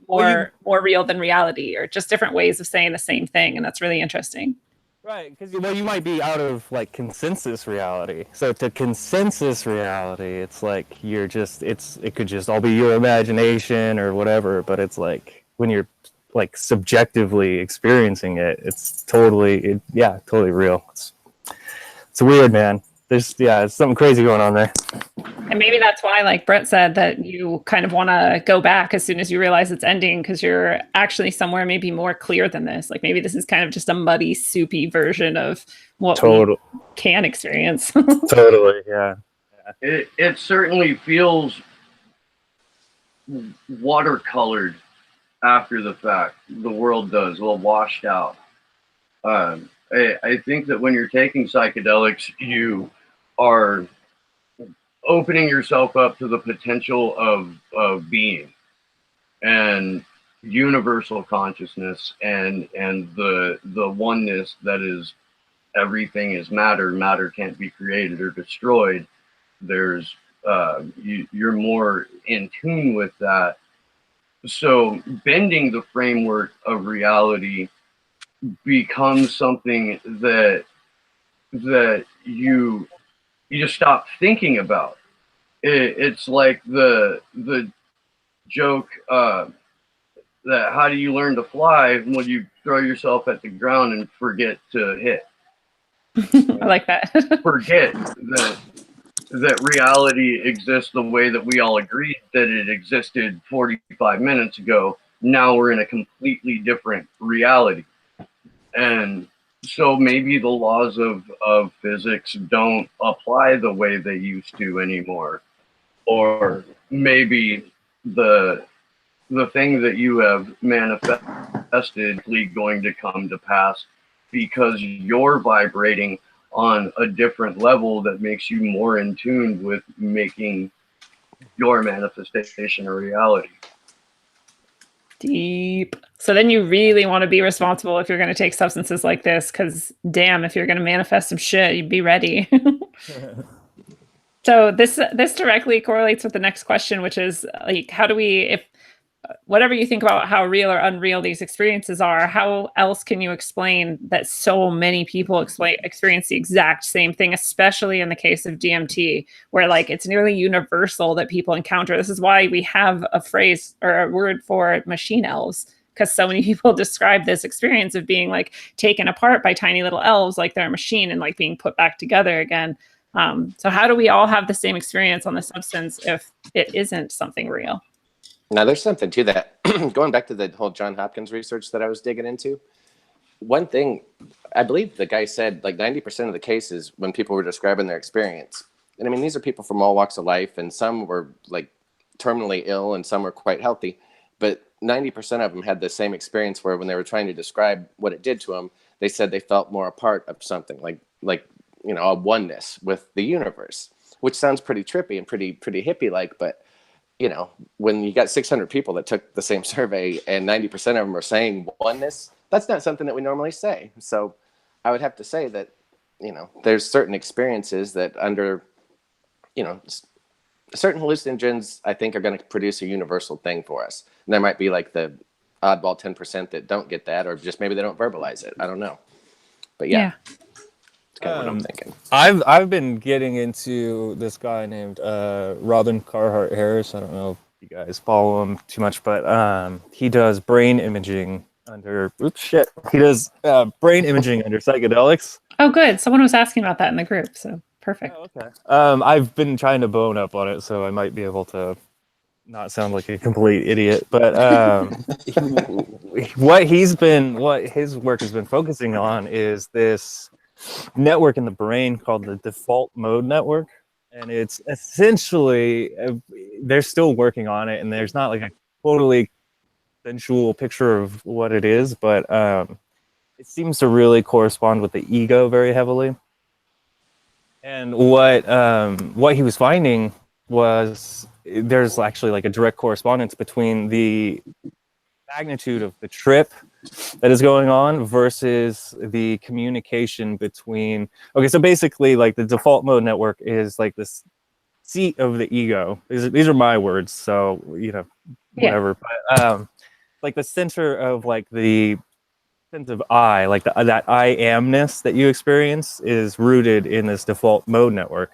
S1: more real than reality, or just different ways of saying the same thing. And that's really interesting.
S3: Right, because you might be out of like consensus reality. So to consensus reality, it's like you're just it could just all be your imagination or whatever. But it's like when you're like subjectively experiencing it, it's totally real. It's weird, man. There's something crazy going on there.
S1: And maybe that's why, like Brett said, that you kind of want to go back as soon as you realize it's ending, because you're actually somewhere maybe more clear than this. Like maybe this is kind of just a muddy, soupy version of what we can experience.
S3: Totally, yeah.
S4: It certainly feels watercolored after the fact. The world does, well, washed out. I think that when you're taking psychedelics, you are opening yourself up to the potential of being and universal consciousness and the oneness that is everything is matter. Matter can't be created or destroyed. There's you're more in tune with that. So bending the framework of reality becomes something that you just stop thinking about. It's like the joke that how do you learn to fly when you throw yourself at the ground and forget to hit?
S1: I like that.
S4: Forget that reality exists the way that we all agreed that it existed 45 minutes ago. Now we're in a completely different reality. And so maybe the laws of physics don't apply the way they used to anymore. Or maybe the thing that you have manifested is going to come to pass because you're vibrating on a different level that makes you more in tune with making your manifestation a reality.
S1: Deep. So then you really want to be responsible if you're going to take substances like this, because damn, if you're going to manifest some shit, you'd be ready. So this directly correlates with the next question, which is like, how do we, if whatever you think about how real or unreal these experiences are, how else can you explain that so many people experience the exact same thing, especially in the case of DMT, where like it's nearly universal that people encounter. This is why we have a phrase or a word for machine elves, because so many people describe this experience of being like taken apart by tiny little elves like they're a machine and like being put back together again. So how do we all have the same experience on the substance if it isn't something real?
S2: Now, there's something to that. Going back to the whole John Hopkins research that I was digging into, one thing, I believe the guy said like 90% of the cases when people were describing their experience, and I mean, these are people from all walks of life, and some were like terminally ill and some were quite healthy, but 90% of them had the same experience where when they were trying to describe what it did to them, they said they felt more a part of something, like you know, a oneness with the universe, which sounds pretty trippy and pretty hippie-like, but you know, when you got 600 people that took the same survey and 90% of them are saying oneness, that's not something that we normally say. So I would have to say that, you know, there's certain experiences that under, you know, certain hallucinogens, I think are going to produce a universal thing for us. And there might be like the oddball 10% that don't get that, or just maybe they don't verbalize it. I don't know. But yeah. It's kind of what I'm thinking.
S3: I've been getting into this guy named Robin Carhart Harris. I don't know if you guys follow him too much, but he does brain imaging under brain imaging under psychedelics.
S1: Oh, good. Someone was asking about that in the group, so perfect.
S3: Oh, okay. I've been trying to bone up on it, so I might be able to not sound like a complete idiot. But what his work has been focusing on is this network in the brain called the default mode network, and it's essentially they're still working on it, and there's not like a totally sensual picture of what it is, but it seems to really correspond with the ego very heavily. And what he was finding was there's actually like a direct correspondence between the magnitude of the trip that is going on versus the communication between. Okay, so basically, like the default mode network is like this seat of the ego. These are my words, so you know, whatever. Yeah. But like the center of like the sense of I, like that I amness that you experience, is rooted in this default mode network.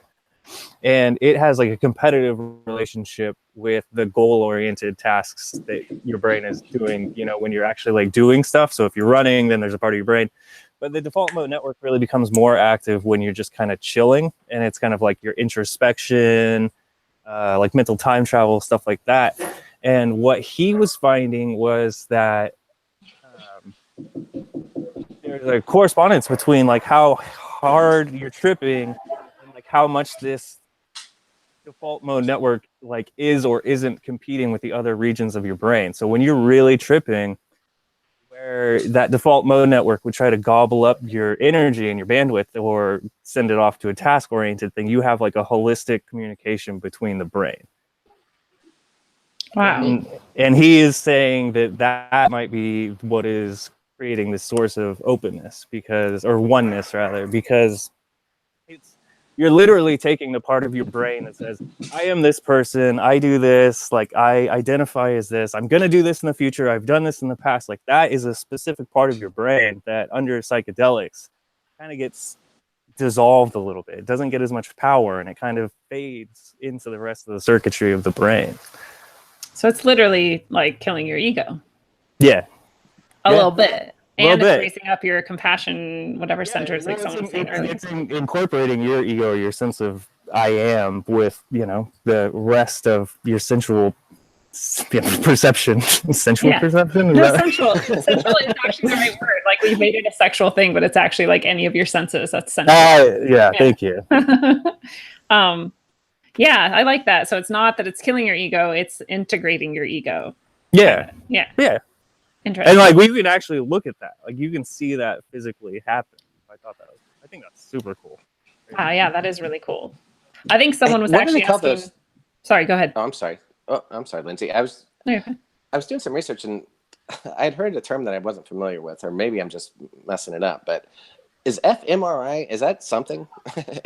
S3: And it has like a competitive relationship with the goal-oriented tasks that your brain is doing, you know, when you're actually like doing stuff. So if you're running, then there's a part of your brain. But the default mode network really becomes more active when you're just kind of chilling. And it's kind of like your introspection, like mental time travel, stuff like that. And what he was finding was that there's a correspondence between like how hard you're tripping and like how much this default mode network like is or isn't competing with the other regions of your brain. So when you're really tripping, where that default mode network would try to gobble up your energy and your bandwidth or send it off to a task oriented thing, you have like a holistic communication between the brain.
S1: Wow.
S3: And he is saying that might be what is creating this source of openness, or oneness rather, because you're literally taking the part of your brain that says, I am this person, I do this, like I identify as this, I'm going to do this in the future, I've done this in the past. Like that is a specific part of your brain that under psychedelics kind of gets dissolved a little bit. It doesn't get as much power and it kind of fades into the rest of the circuitry of the brain.
S1: So it's literally like killing your ego
S3: Yeah.
S1: a little bit. And
S3: Little
S1: it's
S3: bit.
S1: raising up your compassion, whatever centers, like someone was saying earlier.
S3: It's incorporating your ego, your sense of I am, with the rest of your sensual perception. Sensual perception.
S1: No, sensual. Sensual is actually the right word. Like we've made it a sexual thing, but it's actually like any of your senses. That's sensual.
S3: Yeah. Thank you.
S1: Yeah, I like that. So it's not that it's killing your ego; it's integrating your ego.
S3: Yeah.
S1: Yeah. Interesting.
S3: And like we can actually look at that. Like you can see that physically happen. I think that's super cool.
S1: Yeah, that is really cool. I think someone was actually asking. Sorry, go ahead.
S2: Oh, I'm sorry. Lindsay. I was doing some research and I had heard a term that I wasn't familiar with, or maybe I'm just messing it up. But is fMRI, is that something?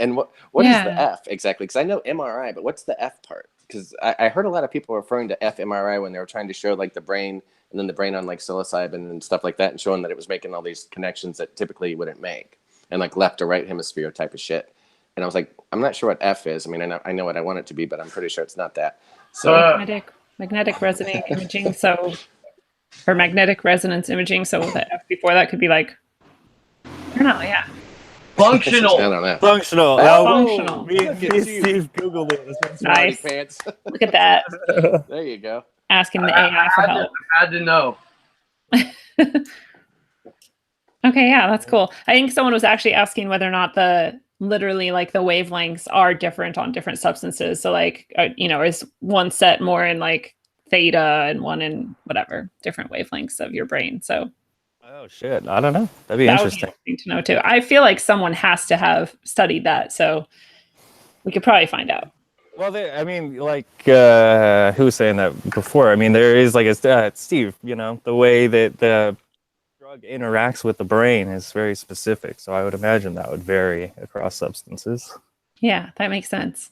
S2: And what is the F exactly? Because I know MRI, but what's the F part? Because I heard a lot of people referring to fMRI when they were trying to show like the brain and then the brain on like psilocybin and stuff like that, and showing that it was making all these connections that typically you wouldn't make, and like left or right hemisphere type of shit. And I was like, I'm not sure what F is. I mean, I know what I want it to be, but I'm pretty sure it's not that. So
S1: magnetic resonance imaging. So, or magnetic resonance imaging. So the F before that could be like, I don't know. Yeah.
S4: Functional.
S2: I don't know.
S3: Functional.
S1: Functional.
S3: Me and Steve Googled it.
S1: Nice.
S2: Pants.
S1: Look at that.
S2: There you go.
S1: Asking the AI for help.
S4: I had to know.
S1: Okay, yeah, that's cool. I think someone was actually asking whether or not literally like the wavelengths are different on different substances. So like, is one set more in like theta and one in whatever different wavelengths of your brain. So.
S3: Oh shit! I don't know. That'd be interesting.
S1: Would be interesting to know too. I feel like someone has to have studied that, so we could probably find out.
S3: Well, who was saying that before? I mean, there is like Steve. The way that the drug interacts with the brain is very specific. So I would imagine that would vary across substances.
S1: Yeah, that makes sense.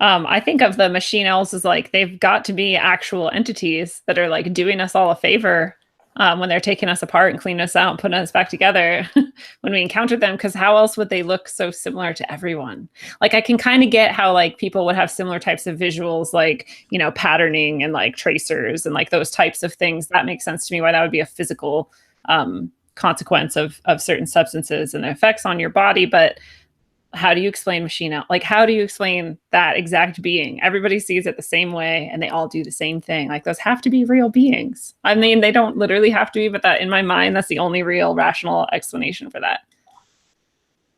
S1: I think of the machine elves as like they've got to be actual entities that are like doing us all a favor. When they're taking us apart and cleaning us out and putting us back together when we encounter them, because how else would they look so similar to everyone? Like I can kind of get how like people would have similar types of visuals, like, patterning and like tracers and like those types of things. That makes sense to me why that would be a physical consequence of certain substances and the effects on your body. But how do you explain machine out? Like, how do you explain that exact being? Everybody sees it the same way and they all do the same thing. Like those have to be real beings. I mean, they don't literally have to be, but that in my mind, that's the only real rational explanation for that.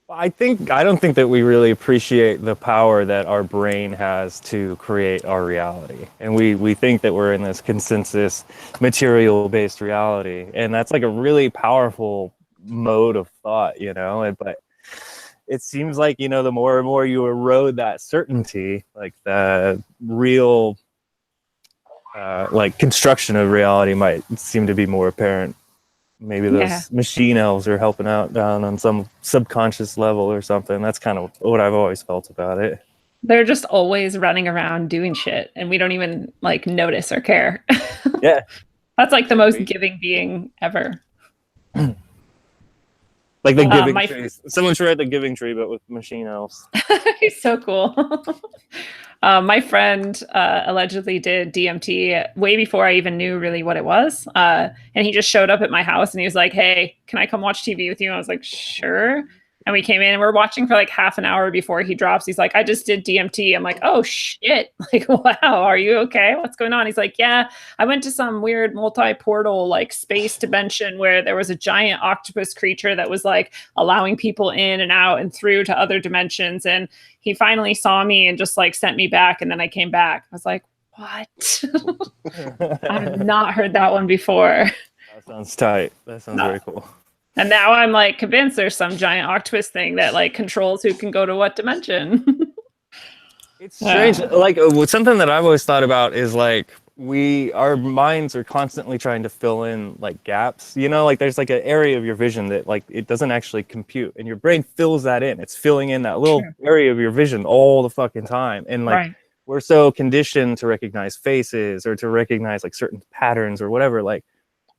S3: I don't think that we really appreciate the power that our brain has to create our reality. And we think that we're in this consensus material-based reality. And that's like a really powerful mode of thought, but it seems like, the more and more you erode that certainty, like the real, construction of reality might seem to be more apparent. Maybe those machine elves are helping out down on some subconscious level or something. That's kind of what I've always felt about it.
S1: They're just always running around doing shit and we don't even like notice or care.
S3: Yeah.
S1: That's like the most giving being ever.
S3: Like the giving tree. Someone tried the giving tree, but with machine elves.
S1: He's so cool. My friend allegedly did DMT way before I even knew really what it was. And he just showed up at my house and he was like, hey, can I come watch TV with you? And I was like, sure. And we came in and we're watching for like half an hour before he drops. He's like, I just did DMT. I'm like, oh shit. Like, wow, are you okay? What's going on? He's like, yeah, I went to some weird multi-portal like space dimension where there was a giant octopus creature that was like allowing people in and out and through to other dimensions. And he finally saw me and just like sent me back. And then I came back. I was like, what? I have not heard that one before.
S3: That sounds tight. That sounds very cool.
S1: And now I'm like convinced there's some giant octopus thing that like controls who can go to what dimension.
S3: It's strange. Like something that I've always thought about is like our minds are constantly trying to fill in like gaps. Like there's like an area of your vision that like it doesn't actually compute, and your brain fills that in. It's filling in that little area of your vision all the fucking time. And like we're so conditioned to recognize faces or to recognize like certain patterns or whatever. Like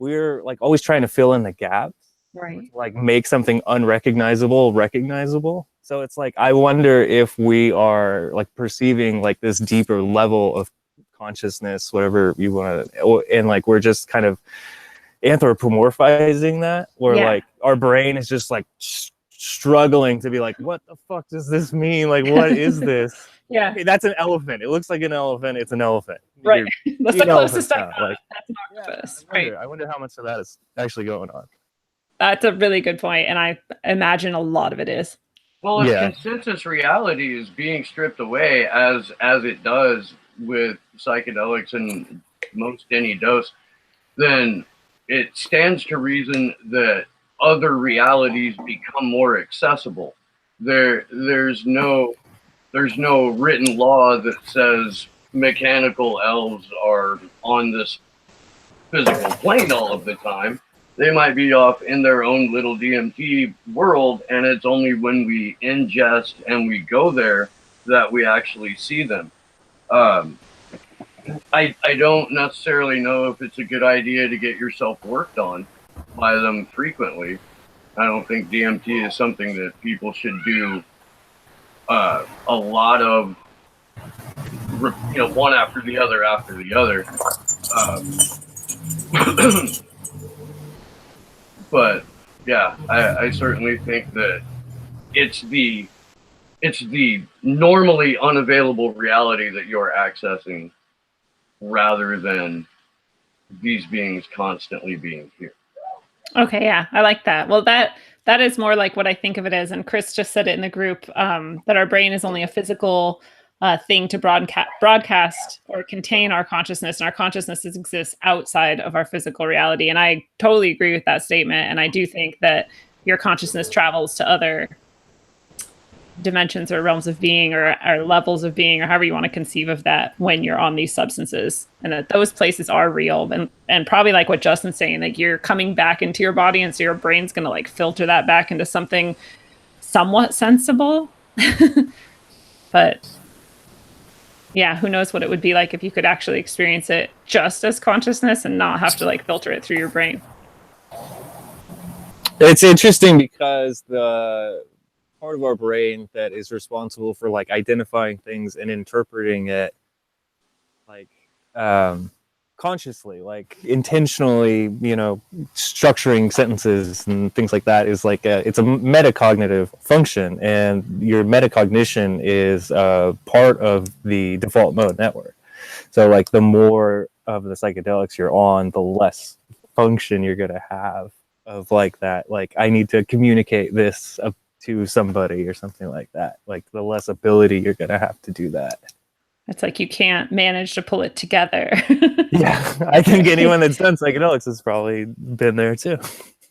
S3: we're like always trying to fill in the gaps.
S1: Right.
S3: Like make something unrecognizable recognizable. So it's like I wonder if we are like perceiving like this deeper level of consciousness, whatever you want to, and like we're just kind of anthropomorphizing that, where like our brain is just like struggling to be like, what the fuck does this mean? Like, what is this?
S1: Yeah.
S3: Okay, that's an elephant. It looks like an elephant. It's an elephant.
S1: Right. That's the closest I
S3: got.
S1: got.
S3: Like,
S1: that's an octopus.
S3: I wonder how much of that is actually going on.
S1: That's a really good point, and I imagine a lot of it is.
S4: Well, if consensus reality is being stripped away as it does with psychedelics and most any dose, then it stands to reason that other realities become more accessible. There's no written law that says mechanical elves are on this physical plane all of the time. They might be off in their own little DMT world, and it's only when we ingest and we go there that we actually see them. I don't necessarily know if it's a good idea to get yourself worked on by them frequently. I don't think DMT is something that people should do a lot of, one after the other. But yeah, I certainly think that it's the normally unavailable reality that you're accessing, rather than these beings constantly being here.
S1: Okay, yeah, I like that. Well, that is more like what I think of it as, and Chris just said it in the group, that our brain is only a physical thing to broadcast or contain our consciousness, and our consciousness exists outside of our physical reality. And I totally agree with that statement, and I do think that your consciousness travels to other dimensions or realms of being, or levels of being, or however you want to conceive of that, when you're on these substances, and that those places are real, and probably like what Justin's saying, like you're coming back into your body, and so your brain's going to like filter that back into something somewhat sensible. But yeah, who knows what it would be like if you could actually experience it just as consciousness and not have to like filter it through your brain.
S3: It's interesting because the part of our brain that is responsible for like identifying things and interpreting it like consciously, like intentionally, structuring sentences and things like that, is like it's a metacognitive function, and your metacognition is part of the default mode network. So like the more of the psychedelics you're on, the less function you're going to have of like that, like I need to communicate this to somebody or something like that. Like the less ability you're going to have to do that.
S1: It's like you can't manage to pull it together.
S3: Yeah, I think anyone that's done psychedelics has probably been there too.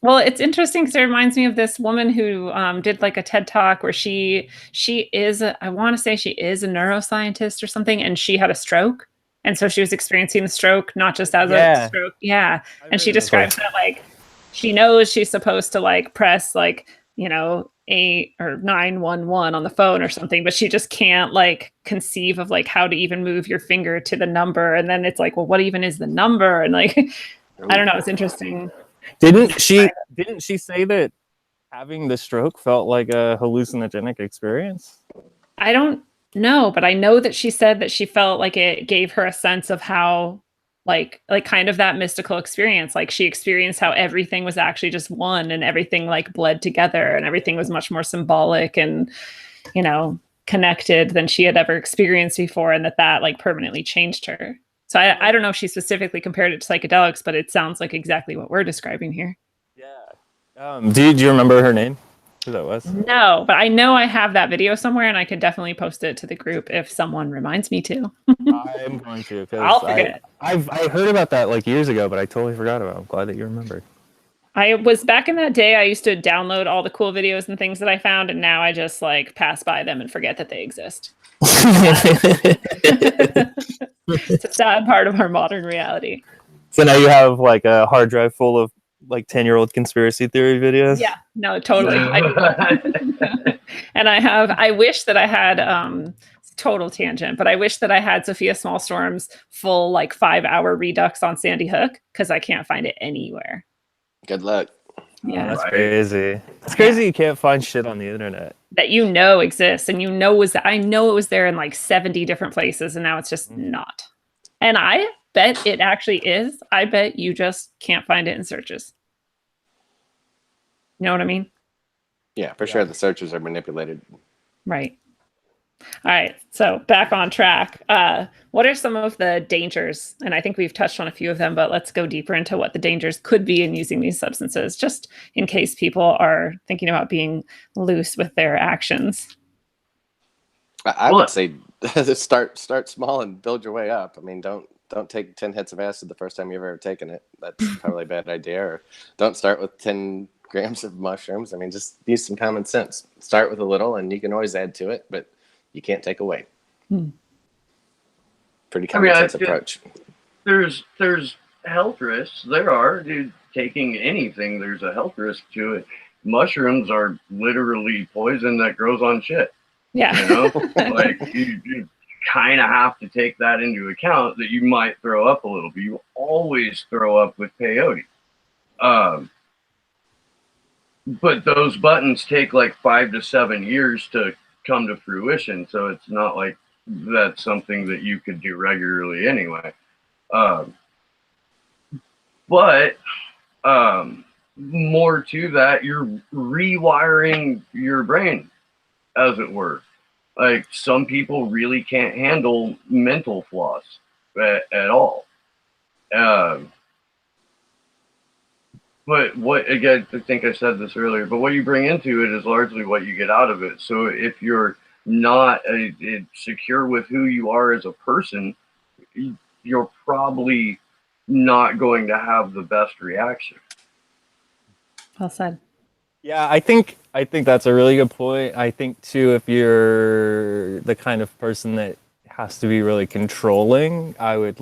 S1: Well, it's interesting because it reminds me of this woman who did like a TED Talk where she is, I want to say she is a neuroscientist or something, and she had a stroke. And so she was experiencing the stroke, not just as a stroke. Yeah. And she describes that like she knows she's supposed to like press like, 8 or 911 on the phone or something, but she just can't like conceive of like how to even move your finger to the number. And then it's like, well, what even is the number? And like, I don't know. It's interesting.
S3: Didn't she say that having the stroke felt like a hallucinogenic experience?
S1: I don't know, but I know that she said that she felt like it gave her a sense of how like kind of that mystical experience. Like she experienced how everything was actually just one, and everything like bled together, and everything was much more symbolic and, connected than she had ever experienced before. And that like permanently changed her. So I don't know if she specifically compared it to psychedelics, but it sounds like exactly what we're describing here.
S3: Yeah. Do you remember her name? Who that was?
S1: No, but I know I have that video somewhere, and I could definitely post it to the group if someone reminds me to.
S3: I'm going to.
S1: I'll forget.
S3: I heard about that like years ago, but I totally forgot about it. I'm glad that you remembered.
S1: I was back in that day. I used to download all the cool videos and things that I found, and now I just like pass by them and forget that they exist. It's a sad part of our modern reality.
S3: So now you have like a hard drive full of like 10-year-old conspiracy theory videos?
S1: Yeah, no, totally. And I wish that I had total tangent, but I wish that I had Sophia Smallstorm's full like 5-hour redux on Sandy Hook, because I can't find it anywhere.
S2: Good luck.
S1: Yeah,
S3: that's crazy. It's crazy you can't find shit on the internet
S1: that exists, and I know it was there in like 70 different places, and now it's just not. And I bet it actually is. I bet you just can't find it in searches. You know what I mean?
S2: Yeah, for sure. The searches are manipulated.
S1: Right. All right. So back on track. What are some of the dangers? And I think we've touched on a few of them, but let's go deeper into what the dangers could be in using these substances, just in case people are thinking about being loose with their actions.
S2: I would say start small and build your way up. I mean, don't take 10 hits of acid the first time you've ever taken it. That's probably a bad idea. Or don't start with 10 grams of mushrooms. I mean, just use some common sense. Start with a little, and you can always add to it, but you can't take away. Pretty common sense approach.
S4: There's health risks. There are, dude. Taking anything, there's a health risk to it. Mushrooms are literally poison that grows on shit.
S1: Yeah.
S4: You know, like you kind of have to take that into account, that you might throw up a little bit. You always throw up with peyote. But those buttons take like 5 to 7 years to come to fruition. So it's not like that's something that you could do regularly anyway. But more to that, you're rewiring your brain, as it were. Like, some people really can't handle mental floss at all. But what, again, I think I said this earlier, but what you bring into it is largely what you get out of it. So if you're not secure with who you are as a person, you're probably not going to have the best reaction.
S1: Well said.
S3: Yeah, I think that's a really good point. I think too, if you're the kind of person that has to be really controlling, I would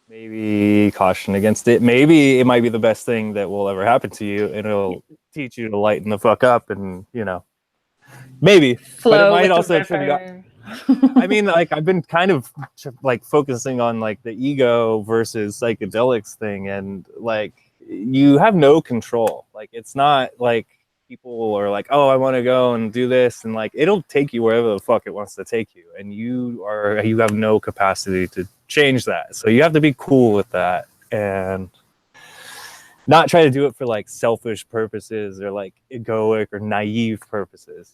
S3: maybe caution against it. Maybe it might be the best thing that will ever happen to you, and it'll teach you to lighten the fuck up, and maybe.
S1: Flow,
S3: but it might
S1: with
S3: also
S1: the
S3: turn you
S1: river.
S3: I mean, I've been kind of focusing on the ego versus psychedelics thing, and you have no control. It's not like people are like, oh, I want to go and do this, and it'll take you wherever the fuck it wants to take you, and you have no capacity to change that. So you have to be cool with that and not try to do it for selfish purposes or egoic or naive purposes.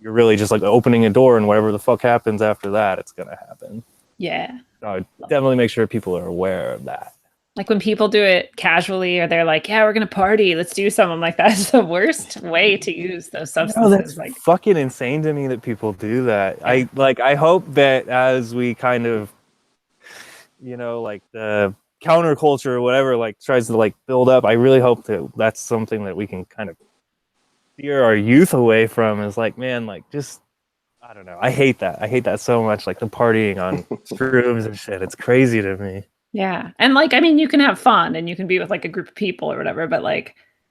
S3: You're really just opening a door, and whatever the fuck happens after that, it's gonna happen.
S1: Yeah.
S3: So I would definitely make sure people are aware of that.
S1: Like when people do it casually, or they're like, yeah, we're going to party, let's do something like that. It's the worst way to use those substances.
S3: No, that's fucking insane to me that people do that. Yeah. I hope that as we kind of, the counterculture or whatever, tries to build up, I really hope that that's something that we can kind of steer our youth away from, is just, I don't know. I hate that so much. The partying on shrooms and shit. It's crazy to me.
S1: Yeah. And you can have fun and you can be with a group of people or whatever, but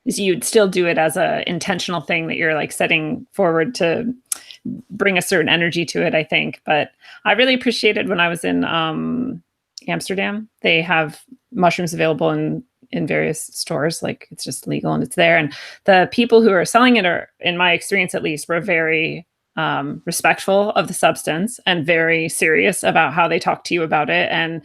S1: you'd still do it as a intentional thing that you're setting forward to bring a certain energy to it, I think. But I really appreciated when I was in Amsterdam, they have mushrooms available in various stores. It's just legal and it's there. And the people who are selling it are, in my experience at least, were very respectful of the substance and very serious about how they talk to you about it, and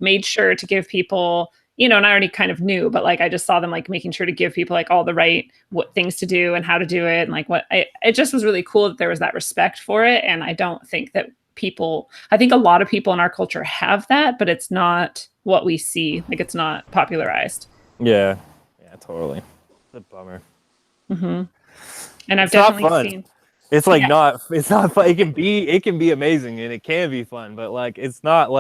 S1: made sure to give people, and I already kind of knew, but I just saw them making sure to give people all the right things to do and how to do it, and it just was really cool that there was that respect for it. And I don't think that I think a lot of people in our culture have that, but it's not what we see. It's not popularized.
S3: Yeah, totally. It's a bummer.
S1: Mm-hmm. And I've definitely seen.
S3: It's it's not fun. It can be amazing and it can be fun, but it's not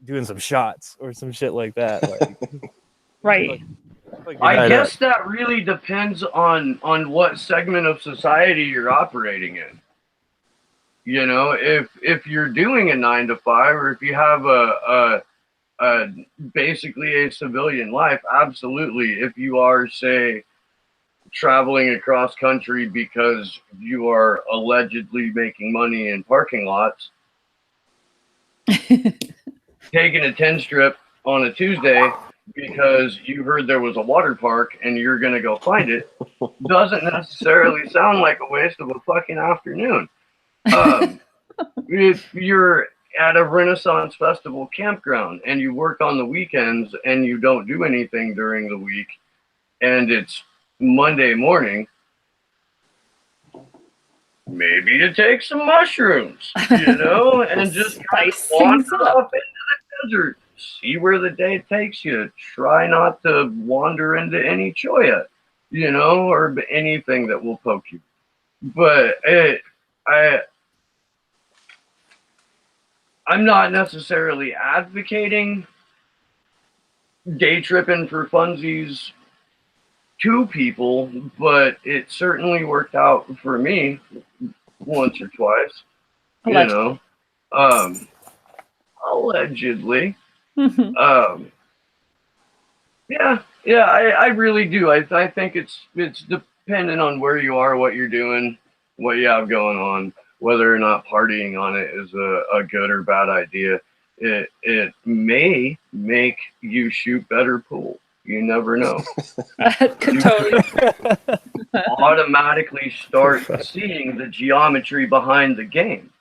S3: doing some shots or some shit like that.
S1: Right.
S4: I guess that really depends on what segment of society you're operating in. If you're doing a 9 to 5, or if you have a basically a civilian life, absolutely. If you are, say, traveling across country because you are allegedly making money in parking lots, taking a 10 strip on a Tuesday because you heard there was a water park and you're going to go find it, doesn't necessarily sound like a waste of a fucking afternoon. If you're at a Renaissance Festival campground and you work on the weekends and you don't do anything during the week and it's Monday morning, maybe you take some mushrooms, and just kind of
S1: Spice
S4: wander
S1: things up.
S4: off into the desert. See where the day takes you. Try not to wander into any choya, or anything that will poke you. But I'm not necessarily advocating day tripping for funsies to people, but it certainly worked out for me once or twice.
S1: Allegedly.
S4: Allegedly. Yeah, I really do. I think it's dependent on where you are, what you're doing, what you have going on, whether or not partying on it is a good or bad idea. It may make you shoot better pool. You never know.
S1: Could totally.
S4: Automatically start seeing the geometry behind the game.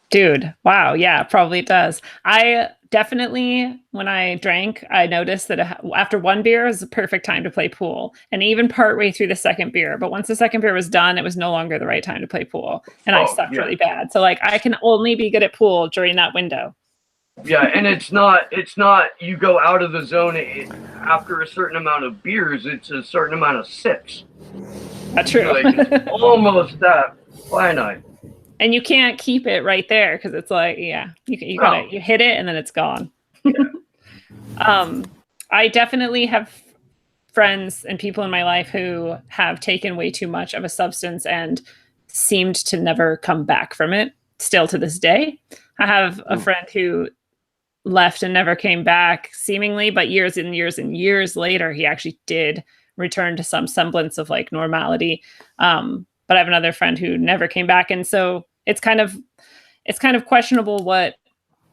S1: Dude, wow. Yeah, probably does. I definitely, when I drank, I noticed that after one beer is the perfect time to play pool. And even partway through the second beer. But once the second beer was done, it was no longer the right time to play pool. And I sucked really bad. So like I can only be good at pool during that window.
S4: Yeah, and it's not you go out of the zone after a certain amount of beers, it's a certain amount of sips.
S1: That's true.
S4: Like it's almost that finite.
S1: And you can't keep it right there because it's like, yeah, you gotta you hit it and then it's gone.
S4: Yeah.
S1: I definitely have friends and people in my life who have taken way too much of a substance and seemed to never come back from it. Still to this day, I have a friend who left and never came back, seemingly, but years and years and years later, he actually did return to some semblance of like normality. But I have another friend who never came back. And so it's kind of questionable what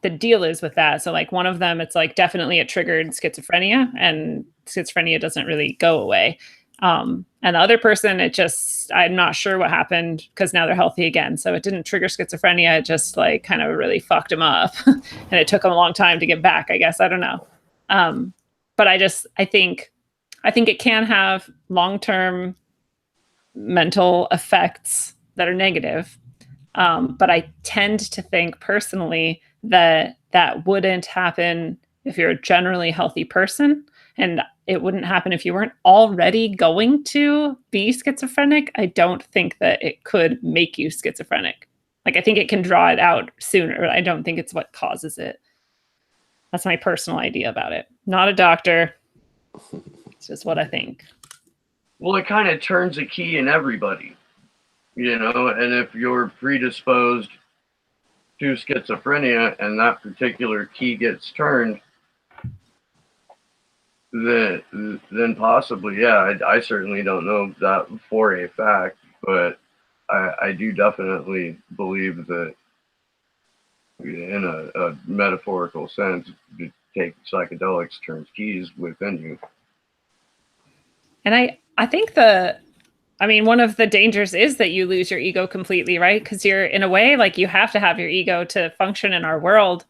S1: the deal is with that. So like one of them, it's like definitely it triggered schizophrenia, and schizophrenia doesn't really go away. And the other person, I'm not sure what happened because now they're healthy again. So it didn't trigger schizophrenia. It just like kind of really fucked him up. And it took him a long time to get back, I guess. I don't know. But I think it can have long-term mental effects that are negative. But I tend to think personally that wouldn't happen if you're a generally healthy person, and it wouldn't happen if you weren't already going to be schizophrenic. I don't think that it could make you schizophrenic. Like, I think it can draw it out sooner. I don't think it's what causes it. That's my personal idea about it. Not a doctor. It's just what I think.
S4: Well, it kind of turns a key in everybody, and if you're predisposed to schizophrenia and that particular key gets turned, then possibly, yeah, I certainly don't know that for a fact, but I do definitely believe that in a metaphorical sense, to take psychedelics turns keys within you.
S1: And I think one of the dangers is that you lose your ego completely, right? Because you're, in a way, like, you have to have your ego to function in our world.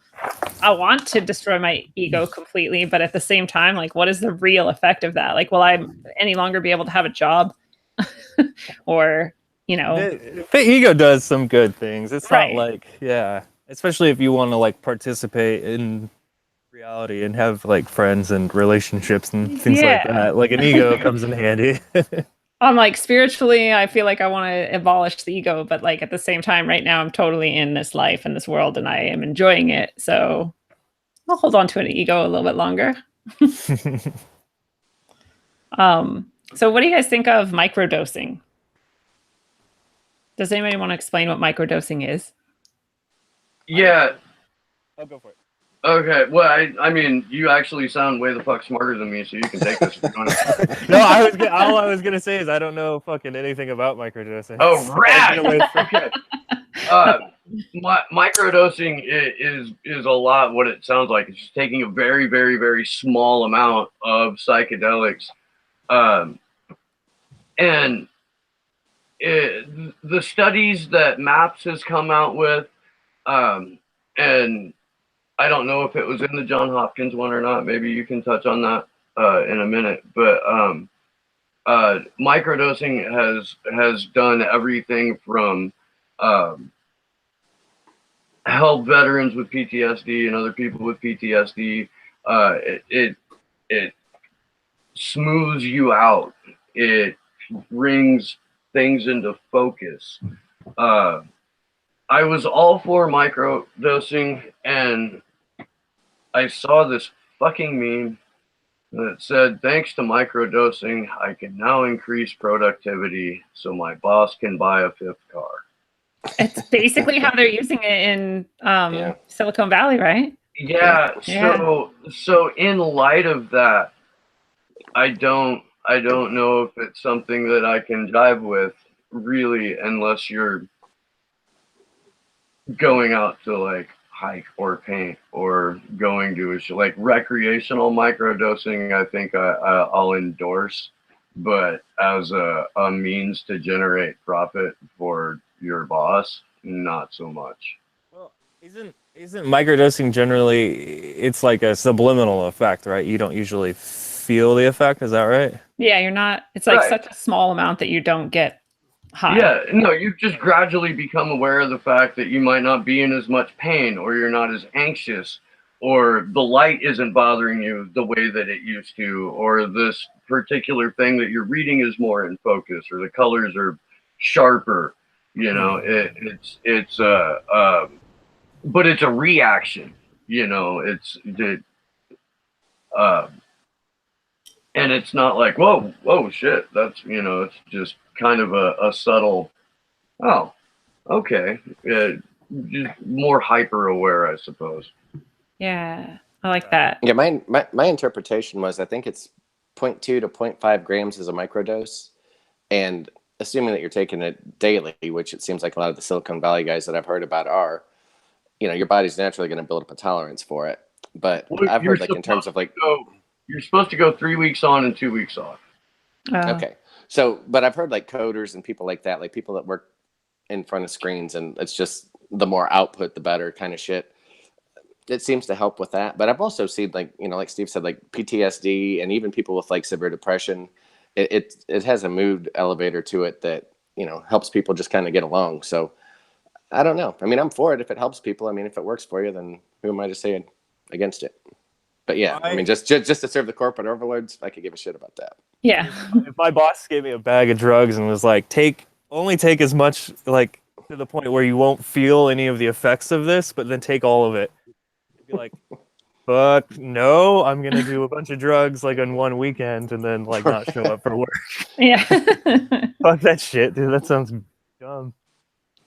S1: I want to destroy my ego completely, but at the same time, like, what is the real effect of that? Like, will I any longer be able to have a job? Or,
S3: the ego does some good things. It's
S1: right.
S3: Not like, yeah, especially if you want to like participate in reality and have like friends and relationships and things like that. Like, an ego comes in handy.
S1: I'm like, spiritually, I feel like I want to abolish the ego, but like at the same time, right now, I'm totally in this life and this world, and I am enjoying it. So I'll hold on to an ego a little bit longer. So what do you guys think of microdosing? Does anybody want to explain what microdosing is?
S4: Yeah.
S3: I'll go for it.
S4: Okay, well, I mean, you actually sound way the fuck smarter than me, so you can take this.
S3: No, all I was gonna say is I don't know fucking anything about microdosing.
S4: Oh, rad! Okay. Microdosing is a lot what it sounds like. It's just taking a very, very, very small amount of psychedelics, and the studies that MAPS has come out with. and I don't know if it was in the John Hopkins one or not. Maybe you can touch on that in a minute. But microdosing has done everything from help veterans with PTSD and other people with PTSD. It smooths you out. It brings things into focus. I was all for microdosing, and I saw this fucking meme that said, thanks to microdosing, I can now increase productivity so my boss can buy a fifth car.
S1: It's basically how they're using it in Silicon Valley, right?
S4: Yeah. So in light of that, I don't know if it's something that I can jive with, really, unless you're going out to like hike or paint or going to a show. Like recreational microdosing, I think I'll endorse, but as a means to generate profit for your boss, not so much.
S3: Well, isn't microdosing generally, it's like a subliminal effect, right? You don't usually feel the effect, is that right?
S1: Yeah, you're not, it's like such a small amount that you don't get high.
S4: Yeah, no, you just gradually become aware of the fact that you might not be in as much pain, or you're not as anxious, or the light isn't bothering you the way that it used to, or this particular thing that you're reading is more in focus, or the colors are sharper. You know, but it's a reaction. You know, and it's not like, whoa, shit. That's, you know, it's just kind of a subtle, oh, okay. Just more hyper aware, I suppose.
S1: Yeah, I like that.
S2: Yeah, my interpretation was, I think it's 0.2 to 0.5 grams is a microdose. And assuming that you're taking it daily, which it seems like a lot of the Silicon Valley guys that I've heard about are, you know, your body's naturally going to build up a tolerance for it. But I've heard, like, in terms of like,
S4: you're supposed to go 3 weeks on and 2 weeks off.
S2: Okay. So, but I've heard like coders and people like that, like people that work in front of screens, and it's just the more output, the better kind of shit. It seems to help with that. But I've also seen, like, you know, like Steve said, like PTSD and even people with like severe depression, it has a mood elevator to it that, you know, helps people just kind of get along. So I don't know. I mean, I'm for it if it helps people. I mean, if it works for you, then who am I to say against it? But yeah, I mean, just to serve the corporate overlords, I could give a shit about that.
S1: Yeah.
S3: If my boss gave me a bag of drugs and was like, only take as much, like, to the point where you won't feel any of the effects of this, but then take all of it, I'd be like, fuck no, I'm gonna do a bunch of drugs like on one weekend and then like not show up for work.
S1: Yeah.
S3: Fuck that shit, dude. That sounds dumb.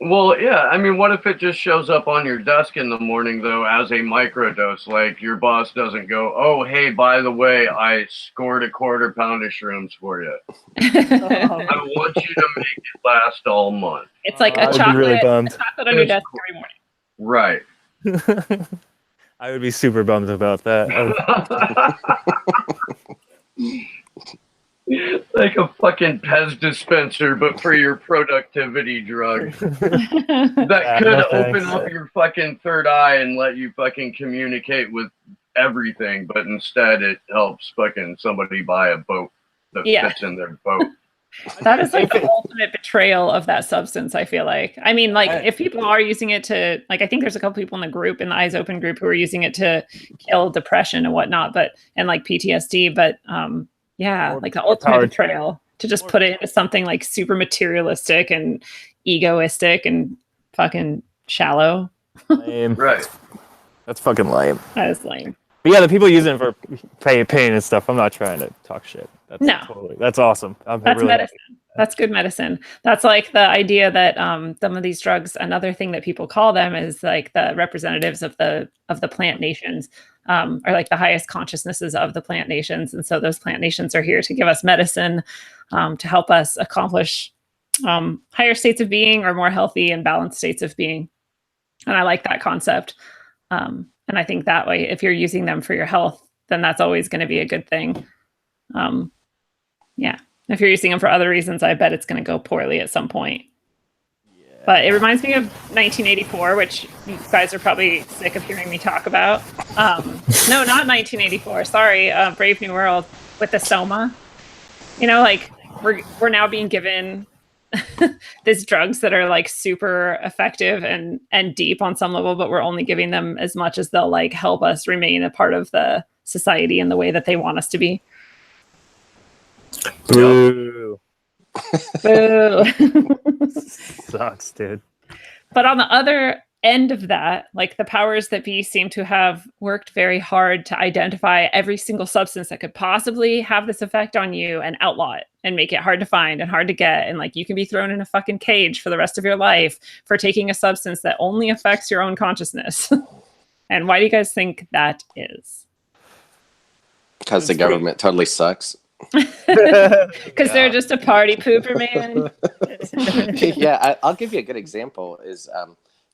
S4: Well, yeah, I mean, what if it just shows up on your desk in the morning, though, as a microdose? Like, your boss doesn't go, oh, hey, by the way, I scored a quarter pound of shrooms for you. I want you to make it last all month.
S1: It's like a chocolate,
S3: really
S1: on your desk every morning.
S4: Right.
S3: I would be super bummed about that.
S4: Like a fucking Pez dispenser, but for your productivity drug. That could open up your fucking third eye and let you fucking communicate with everything, but instead it helps fucking somebody buy a boat that fits in their boat.
S1: That is like the ultimate betrayal of that substance, I feel like. I mean, like, if people are using it to, like, I think there's a couple people in the group, in the Eyes Open group, who are using it to kill depression and whatnot, and like PTSD, but yeah, like the ultimate betrayal to just put it into something like super materialistic and egoistic and fucking shallow.
S3: Lame.
S4: Right.
S3: That's fucking lame.
S1: That is lame.
S3: But yeah, the people using it for pain and stuff, I'm not trying to talk shit. That's awesome.
S1: That's really medicine. That's good medicine. That's like the idea that some of these drugs, another thing that people call them is like the representatives of the plant nations, are like the highest consciousnesses of the plant nations. And so those plant nations are here to give us medicine, to help us accomplish higher states of being, or more healthy and balanced states of being. And I like that concept. And I think that way, if you're using them for your health, then that's always going to be a good thing. Yeah. If you're using them for other reasons, I bet it's going to go poorly at some point.
S3: Yeah.
S1: But it reminds me of 1984, which you guys are probably sick of hearing me talk about. No, not 1984. Sorry, Brave New World with the Soma. You know, like we're now being given these drugs that are like super effective and deep on some level, but we're only giving them as much as they'll like help us remain a part of the society in the way that they want us to be.
S3: Boo.
S1: Boo.
S3: Sucks, dude.
S1: But on the other end of that, like the powers that be seem to have worked very hard to identify every single substance that could possibly have this effect on you and outlaw it and make it hard to find and hard to get. And like you can be thrown in a fucking cage for the rest of your life for taking a substance that only affects your own consciousness. And why do you guys think that is?
S2: Because the government totally sucks.
S1: Because they're just a party pooper, man.
S2: Yeah, I'll give you a good example. Is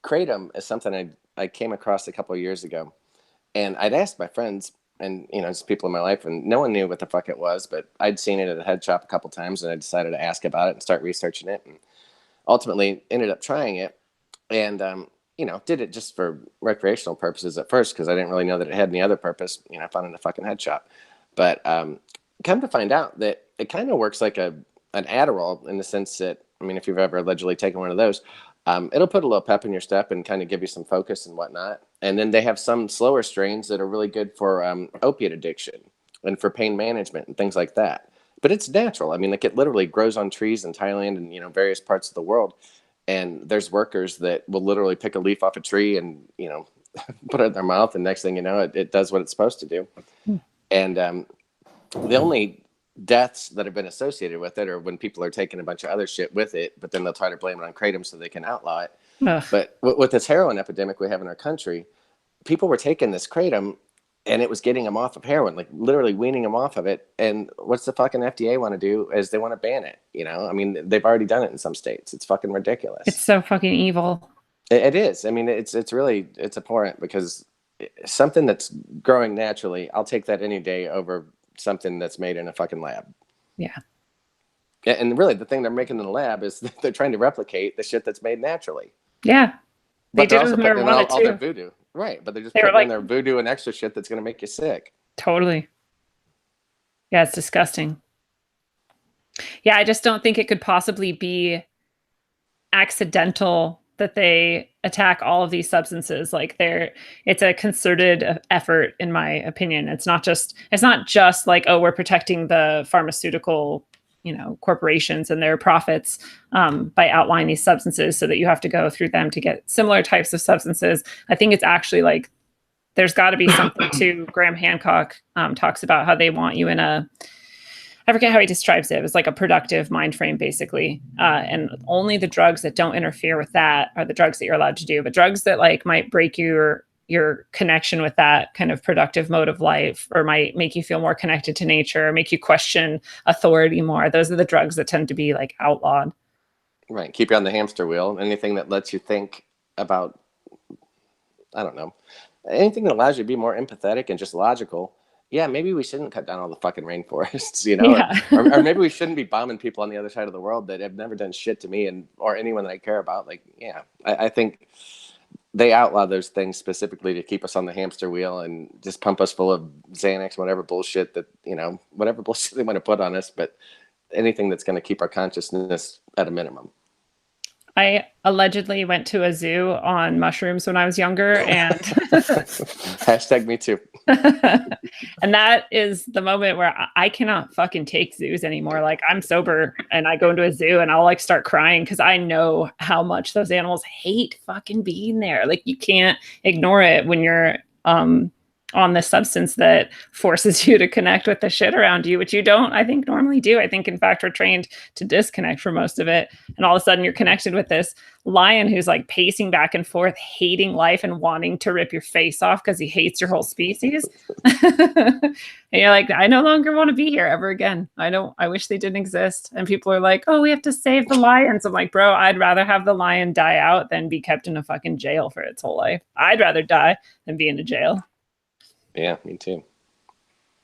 S2: Kratom is something I came across a couple of years ago, and I'd asked my friends and just people in my life, and no one knew what the fuck it was. But I'd seen it at a head shop a couple times, and I decided to ask about it and start researching it, and ultimately ended up trying it, and did it just for recreational purposes at first because I didn't really know that it had any other purpose. I found it in a fucking head shop, but come to find out that it kind of works like an Adderall in the sense that, if you've ever allegedly taken one of those, it'll put a little pep in your step and kind of give you some focus and whatnot. And then they have some slower strains that are really good for opiate addiction and for pain management and things like that. But it's natural. Like it literally grows on trees in Thailand and various parts of the world. And there's workers that will literally pick a leaf off a tree and, put it in their mouth. And next thing you know, it does what it's supposed to do. And the only deaths that have been associated with it are when people are taking a bunch of other shit with it, but then they'll try to blame it on Kratom so they can outlaw it. Ugh. But with this heroin epidemic we have in our country, people were taking this Kratom and it was getting them off of heroin, like literally weaning them off of it. And what's the fucking FDA want to do is they want to ban it. They've already done it in some states. It's fucking ridiculous.
S1: It's so fucking evil.
S2: It is. It's abhorrent because something that's growing naturally, I'll take that any day over something that's made in a fucking lab.
S1: Yeah.
S2: And really the thing they're making in the lab is they're trying to replicate the shit that's made naturally.
S1: Yeah.
S2: But they're also putting in all their voodoo. Right. But they're just putting in their voodoo and extra shit that's going to make you sick.
S1: Totally. Yeah, it's disgusting. Yeah, I just don't think it could possibly be accidental that they attack all of these substances. Like it's a concerted effort, in my opinion. It's not just like, oh, we're protecting the pharmaceutical, corporations and their profits by outlining these substances so that you have to go through them to get similar types of substances. I think it's actually like, there's got to be something to Graham Hancock talks about how they want you in I forget how he describes it. It was like a productive mind frame, basically. And only the drugs that don't interfere with that are the drugs that you're allowed to do. But drugs that like might break your connection with that kind of productive mode of life, or might make you feel more connected to nature, or make you question authority more, those are the drugs that tend to be like outlawed.
S2: Right. Keep you on the hamster wheel. Anything that lets you think about, I don't know, anything that allows you to be more empathetic and just logical. Yeah, maybe we shouldn't cut down all the fucking rainforests,
S1: Yeah.
S2: or maybe we shouldn't be bombing people on the other side of the world that have never done shit to me or anyone that I care about. Like, yeah, I think they outlaw those things specifically to keep us on the hamster wheel and just pump us full of Xanax, whatever bullshit that, whatever bullshit they want to put on us, but anything that's going to keep our consciousness at a minimum.
S1: I allegedly went to a zoo on mushrooms when I was younger, and
S2: hashtag me too.
S1: And that is the moment where I cannot fucking take zoos anymore. Like, I'm sober and I go into a zoo and I'll like start crying because I know how much those animals hate fucking being there. Like, you can't ignore it when you're on this substance that forces you to connect with the shit around you, which you don't, I think, normally do. I think, in fact, we're trained to disconnect for most of it. And all of a sudden you're connected with this lion who's like pacing back and forth, hating life and wanting to rip your face off because he hates your whole species. And you're like, I no longer want to be here ever again. I wish they didn't exist. And people are like, oh, we have to save the lions. I'm like, bro, I'd rather have the lion die out than be kept in a fucking jail for its whole life. I'd rather die than be in a jail.
S2: Yeah, me too.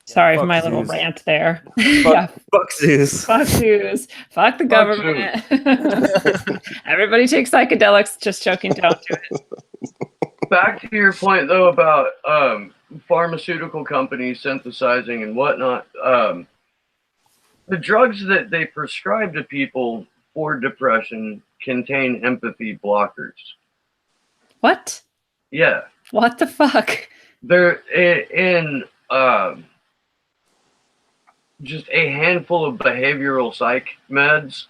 S1: Sorry for
S3: Fuck
S1: my little
S3: zoos.
S1: rant there. Yeah,
S3: Fuck zoos.
S1: fuck zoos. Fuck the
S4: Fuck
S1: government. Everybody take psychedelics. Just joking. Don't do it.
S4: Back to your point though about pharmaceutical companies synthesizing and whatnot. The drugs that they prescribe to people for depression contain empathy blockers.
S1: What?
S4: Yeah,
S1: What the fuck?
S4: they're in just a handful of behavioral psych meds.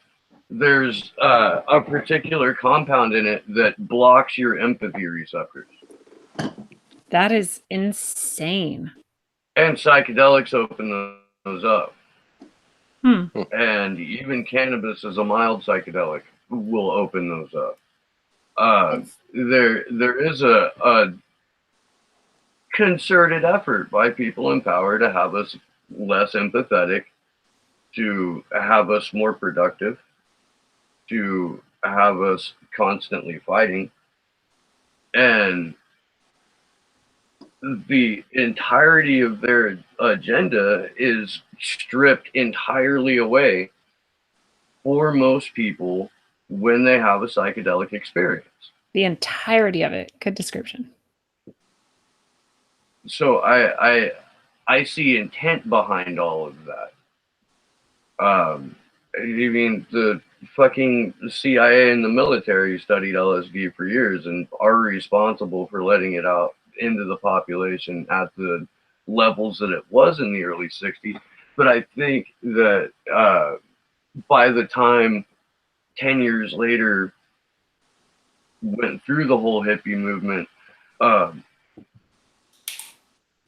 S4: There's a particular compound in it that blocks your empathy receptors.
S1: That is insane.
S4: And psychedelics open those up.
S1: Hmm.
S4: And even cannabis as a mild psychedelic will open those up. There is a concerted effort by people in power to have us less empathetic, to have us more productive, to have us constantly fighting. And the entirety of their agenda is stripped entirely away for most people when they have a psychedelic experience.
S1: The entirety of it. Good description.
S4: So I see intent behind all of that. I mean, the fucking CIA and the military studied LSD for years and are responsible for letting it out into the population at the levels that it was in the early 60s. But I think that by the time 10 years later went through the whole hippie movement,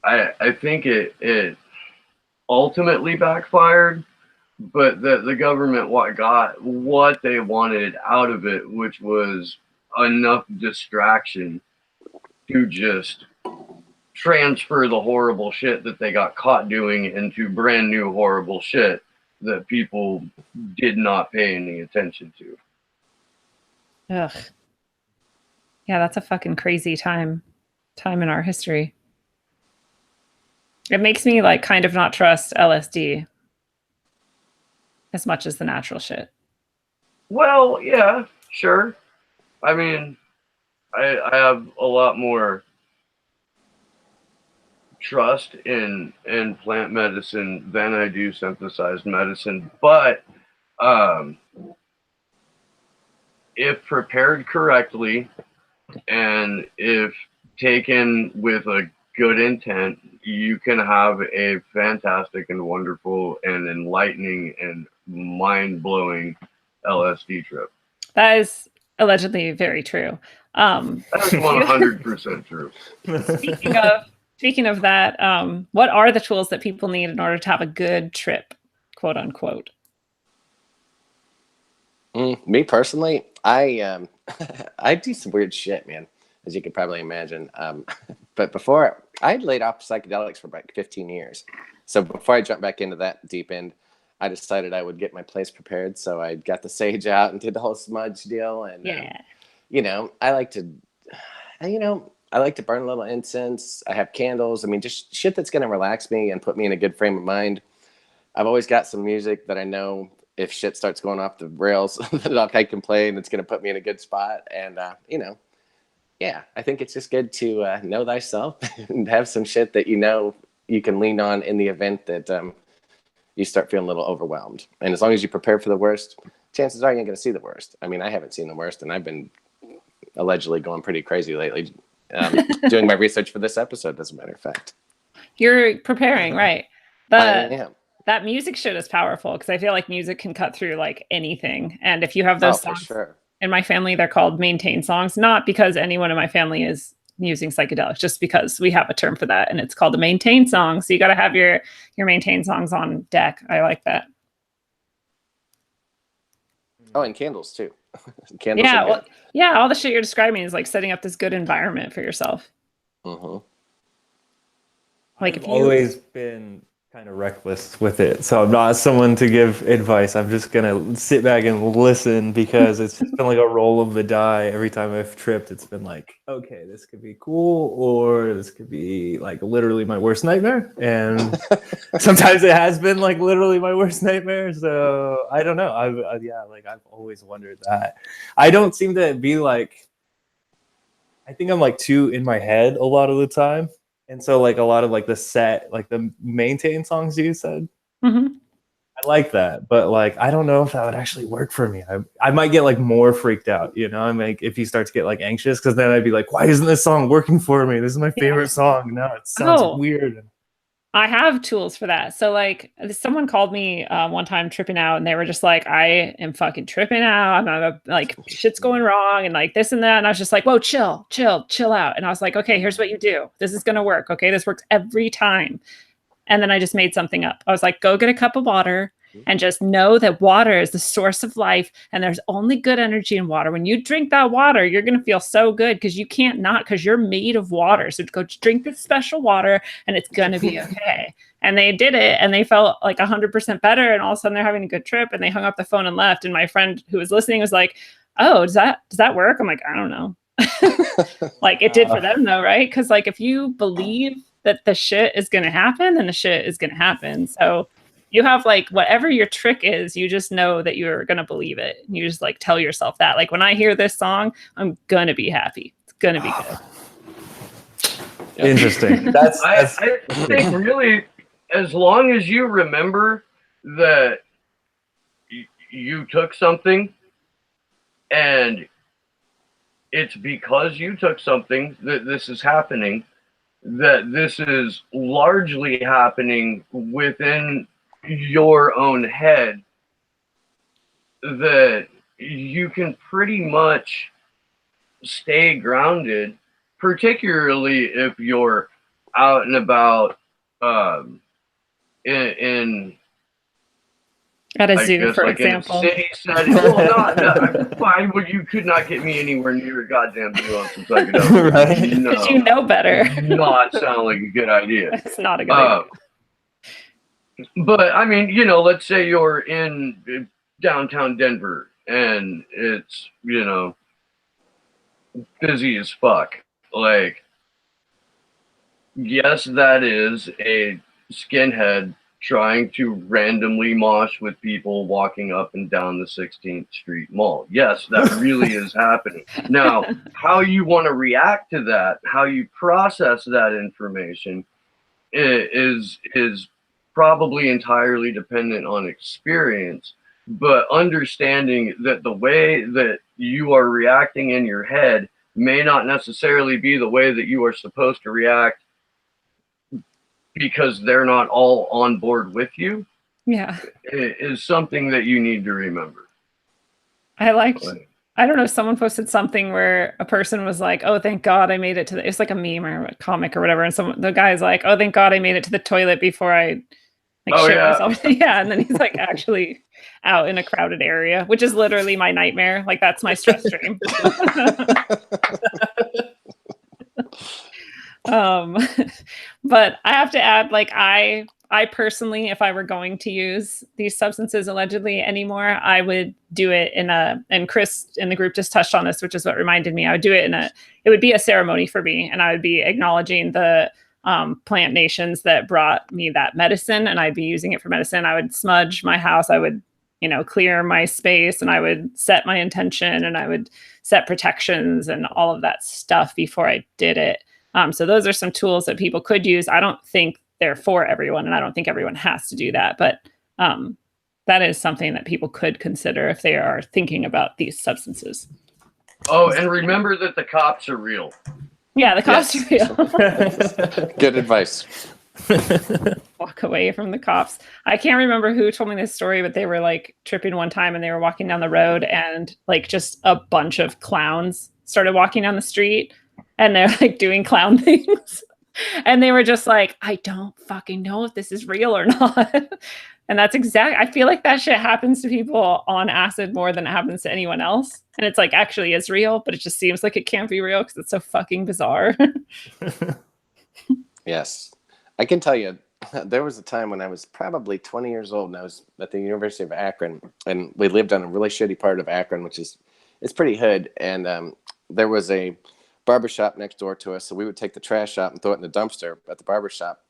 S4: I think it ultimately backfired, but the government got what they wanted out of it, which was enough distraction to just transfer the horrible shit that they got caught doing into brand new horrible shit that people did not pay any attention to.
S1: Ugh. Yeah, that's a fucking crazy time in our history. It makes me like kind of not trust LSD as much as the natural shit.
S4: Well, yeah, sure. I mean, I have a lot more trust in plant medicine than I do synthesized medicine, but if prepared correctly and if taken with a good intent, you can have a fantastic and wonderful and enlightening and mind-blowing LSD trip.
S1: That is allegedly very true.
S4: That's 100% true.
S1: Speaking of that, what are the tools that people need in order to have a good trip, quote unquote?
S2: Me personally, I I do some weird shit, man, as you could probably imagine. But before I'd laid off psychedelics for like 15 years. So before I jumped back into that deep end, I decided I would get my place prepared. So I got the sage out and did the whole smudge deal. And you know, I like to burn a little incense. I have candles. I mean, just shit that's gonna relax me and put me in a good frame of mind. I've always got some music that I know if shit starts going off the rails that I can play and it's going to put me in a good spot. And, yeah, I think it's just good to know thyself and have some shit that you know you can lean on in the event that you start feeling a little overwhelmed. And as long as you prepare for the worst, chances are you ain't going to see the worst. I mean, I haven't seen the worst, and I've been allegedly going pretty crazy lately doing my research for this episode, as a matter of fact.
S1: You're preparing, right?
S2: I am.
S1: That music shit is powerful because I feel like music can cut through like anything. And if you have those songs,
S2: for sure.
S1: In my family, they're called maintain songs, not because anyone in my family is using psychedelics, just because we have a term for that and it's called a maintain song. So you got to have your maintain songs on deck. I like that.
S2: Oh, and candles too. Candles.
S1: Yeah. Well, yeah. All the shit you're describing is like setting up this good environment for yourself.
S2: Mm-hmm.
S1: Like
S3: I've always been kind of reckless with it. So I'm not someone to give advice. I'm just gonna sit back and listen because it's just been like a roll of the die every time I've tripped. It's been like, okay, this could be cool, or this could be like literally my worst nightmare. And sometimes it has been like literally my worst nightmare. So I don't know. I've always wondered that. I don't seem to be like. I think I'm like too in my head a lot of the time. And so like a lot of like the maintain songs you said,
S1: Mm-hmm.
S3: I like that. But like, I don't know if that would actually work for me. I might get like more freaked out, you know? I'm like, if you start to get like anxious, because then I'd be like, why isn't this song working for me? This is my favorite song. No, it sounds weird.
S1: I have tools for that. So like someone called me one time tripping out and they were just like, I am fucking tripping out. I'm like shit's going wrong and like this and that. And I was just like, whoa, chill out. And I was like, okay, here's what you do. This is going to work. Okay. This works every time. And then I just made something up. I was like, go get a cup of water and just know that water is the source of life. And there's only good energy in water. When you drink that water, you're going to feel so good because you can't not, because you're made of water. So go drink this special water and it's going to be okay. And they did it and they felt like 100% better. And all of a sudden they're having a good trip and they hung up the phone and left. And my friend who was listening was like, oh, does that work? I'm like, I don't know. Like it did for them though, right? Because like if you believe that the shit is going to happen, then the shit is going to happen. So you have like whatever your trick is, you just know that you're going to believe it. You just like tell yourself that. Like when I hear this song, I'm going to be happy. It's going to be good.
S3: Interesting.
S4: I think really, as long as you remember that you took something and it's because you took something that this is happening, that this is largely happening within your own head, that you can pretty much stay grounded, particularly if you're out and about in
S1: at a zoo, for
S4: like
S1: example.
S4: In a city setting. Well, why would you could not get me anywhere near a goddamn zoo on some psychedelics?
S3: Right?
S1: Because you know better.
S4: Does not sound like a good idea.
S1: It's not a good idea.
S4: But I mean, you know, let's say you're in downtown Denver and it's, you know, busy as fuck. Like, yes, that is a skinhead trying to randomly mosh with people walking up and down the 16th Street Mall. Yes, that really is happening. Now, how you want to react to that, how you process that information is probably entirely dependent on experience, but understanding that the way that you are reacting in your head may not necessarily be the way that you are supposed to react because they're not all on board with you.
S1: Yeah.
S4: Is something that you need to remember.
S1: I don't know, someone posted something where a person was like, oh, thank God I made it to it's like a meme or a comic or whatever. And the guy's like, oh, thank God I made it to the toilet before I shit myself. Yeah. And then he's like actually out in a crowded area, which is literally my nightmare. Like that's my stress dream. But I have to add, like I personally, if I were going to use these substances allegedly anymore, I would do it and Chris in the group just touched on this, which is what reminded me. I would do it it would be a ceremony for me, and I would be acknowledging the plant nations that brought me that medicine, and I'd be using it for medicine. I would smudge my house. I would, clear my space, and I would set my intention, and I would set protections and all of that stuff before I did it. So those are some tools that people could use. I don't think they're for everyone, and I don't think everyone has to do that, but that is something that people could consider if they are thinking about these substances.
S4: Oh, and remember that the cops are real.
S1: Yeah, the cops are real.
S2: Good advice.
S1: Walk away from the cops. I can't remember who told me this story, but they were like tripping one time and they were walking down the road and like just a bunch of clowns started walking down the street and they're like doing clown things. And they were just like, I don't fucking know if this is real or not. And that's I feel like that shit happens to people on acid more than it happens to anyone else. And it's like actually is real, but it just seems like it can't be real because it's so fucking bizarre.
S2: Yes. I can tell you, there was a time when I was probably 20 years old, and I was at the University of Akron, and we lived on a really shitty part of Akron, which is it's pretty hood. And there was a barbershop next door to us, so we would take the trash out and throw it in the dumpster at the barbershop.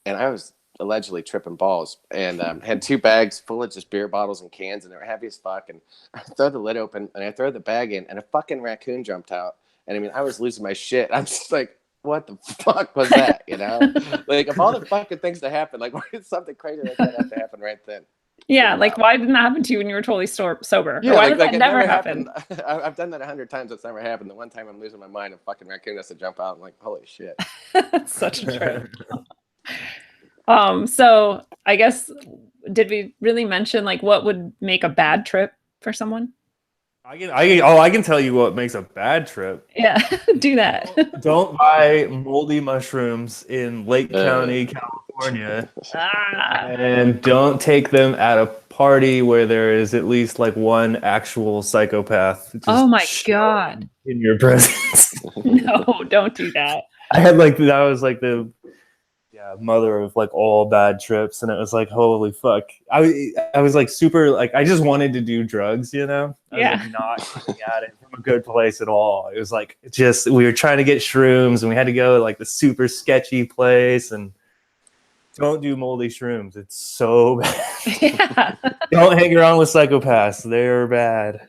S2: And I was allegedly tripping balls, and had 2 bags full of just beer bottles and cans, and they were heavy as fuck. And I throw the lid open, and I throw the bag in, and a fucking raccoon jumped out. And I mean, I was losing my shit. I'm just like, what the fuck was that? You know, like of all the fucking things to happen, like why did something crazy like that have to happen right then?
S1: Yeah, like why didn't that happen to you when you were totally sober?
S2: Yeah,
S1: Or why
S2: like,
S1: did that
S2: it
S1: never happen?
S2: I've done that 100 times. It's never happened. The one time I'm losing my mind, a fucking raccoon has to jump out. I'm like, holy shit.
S1: That's such a trip. So I guess, did we really mention like what would make a bad trip for someone?
S3: I can tell you what makes a bad trip.
S1: Yeah, do that.
S3: Don't buy moldy mushrooms in Lake County, California, and don't take them at a party where there is at least like one actual psychopath. Just
S1: oh my god!
S3: In your presence.
S1: No, don't do that.
S3: I had like that was like the mother of like all bad trips, and it was like holy fuck. I was like super like I just wanted to do drugs, you know. I was like, not coming at it from a good place at all. It was like just we were trying to get shrooms, and we had to go to like the super sketchy place. And don't do moldy shrooms. It's so bad. Yeah. Don't hang around with psychopaths. They're bad.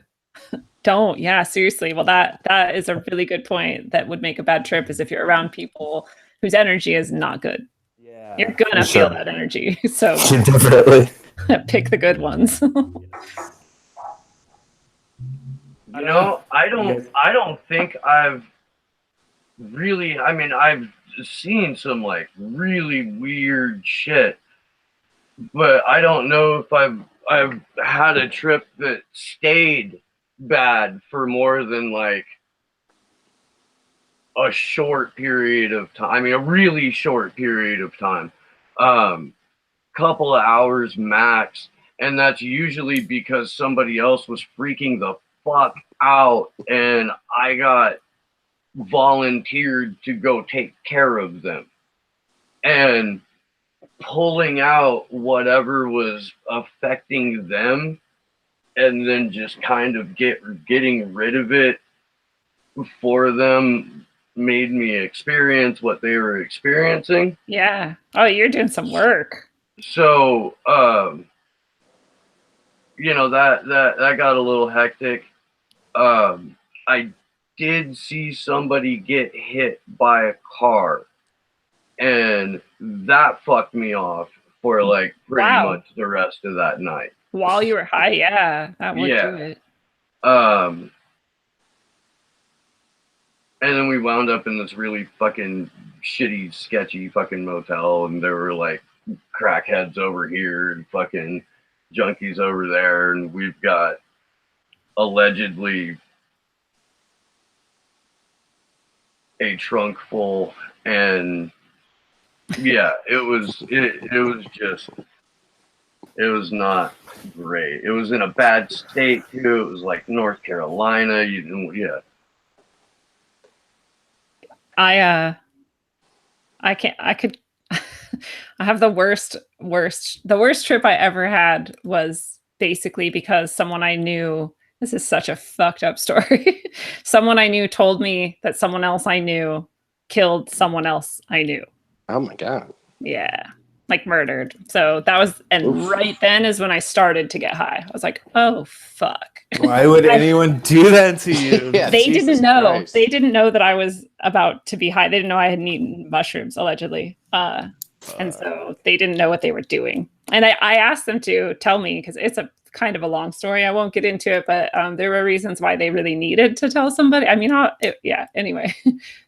S1: Don't. Yeah, seriously. Well, that is a really good point. That would make a bad trip is if you're around people whose energy is not good. Yeah, you're gonna feel that energy. So
S3: definitely
S1: pick the good ones.
S4: You know, I don't think I've really. I mean, I've seen some like really weird shit, but I don't know if I've had a trip that stayed bad for more than like a short period of time. I mean, a really short period of time, couple of hours max. And that's usually because somebody else was freaking the fuck out and I got volunteered to go take care of them. And pulling out whatever was affecting them and then just kind of getting rid of it for them made me experience what they were experiencing.
S1: Yeah. Oh, you're doing some work.
S4: So, you know, that got a little hectic. I did see somebody get hit by a car, and that fucked me off for like pretty much the rest of that night.
S1: While you were high, yeah, that would do it.
S4: And then we wound up in this really fucking shitty, sketchy fucking motel, and there were like crackheads over here and fucking junkies over there, and we've got allegedly a trunk full, and yeah, it was not great. It was in a bad state too. It was like North Carolina.
S1: I have the worst trip I ever had was basically because someone I knew, this is such a fucked up story. Someone I knew told me that someone else I knew killed someone else I knew.
S2: Oh my God.
S1: Yeah. Like murdered. So that was, and oof. Right then is when I started to get high. I was like, oh, fuck.
S3: Why would anyone do that to you?
S2: Yeah,
S1: they
S2: Jesus
S1: didn't know.
S2: Christ.
S1: They didn't know that I was about to be high. They didn't know I had eaten mushrooms, allegedly. And so they didn't know what they were doing. And I asked them to tell me, because it's a kind of a long story. I won't get into it, but there were reasons why they really needed to tell somebody. I mean, anyway,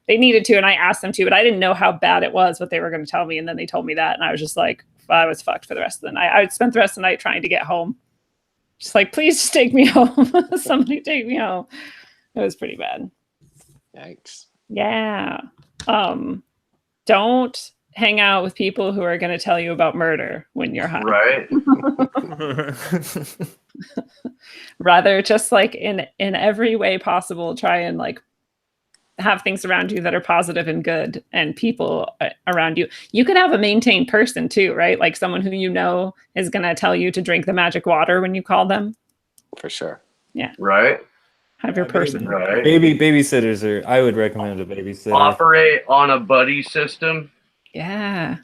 S1: they needed to, and I asked them to, but I didn't know how bad it was, what they were going to tell me. And then they told me that, and I was just like, I was fucked for the rest of the night. I would spend the rest of the night trying to get home. Just like, please just take me home. Somebody take me home. It was pretty bad.
S2: Yikes.
S1: Yeah. Don't hang out with people who are going to tell you about murder when you're high.
S4: Right.
S1: Rather just like in every way possible, try and like have things around you that are positive and good, and people around you. You could have a maintained person too, right? Like someone who you know is going to tell you to drink the magic water when you call them.
S2: For sure.
S1: Yeah.
S4: Right.
S1: Have your person.
S4: Right.
S3: Babysitters are. I would recommend a babysitter.
S4: Operate on a buddy system.
S1: Yeah.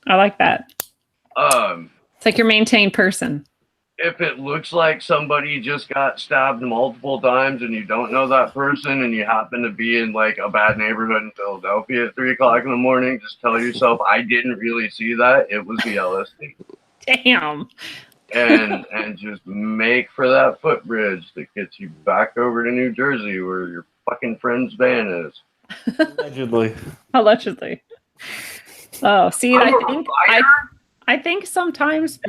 S1: I like that. It's like your maintained person.
S4: If it looks like somebody just got stabbed multiple times and you don't know that person and you happen to be in like a bad neighborhood in Philadelphia at 3 o'clock in the morning, just tell yourself, I didn't really see that. It was the LSD.
S1: Damn.
S4: And just make for that footbridge that gets you back over to New Jersey where your fucking friend's van is.
S3: Allegedly.
S1: Allegedly. Oh, see, I think sometimes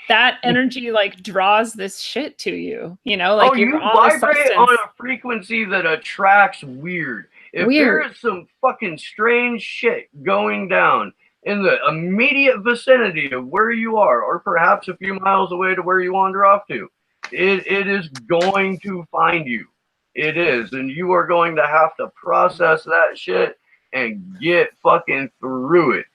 S1: that energy like draws this shit to you, you know, like
S4: you vibrate on a frequency that attracts weird. If there is some fucking strange shit going down in the immediate vicinity of where you are, or perhaps a few miles away to where you wander off to, it is going to find you. It is, and you are going to have to process that shit and get fucking through it.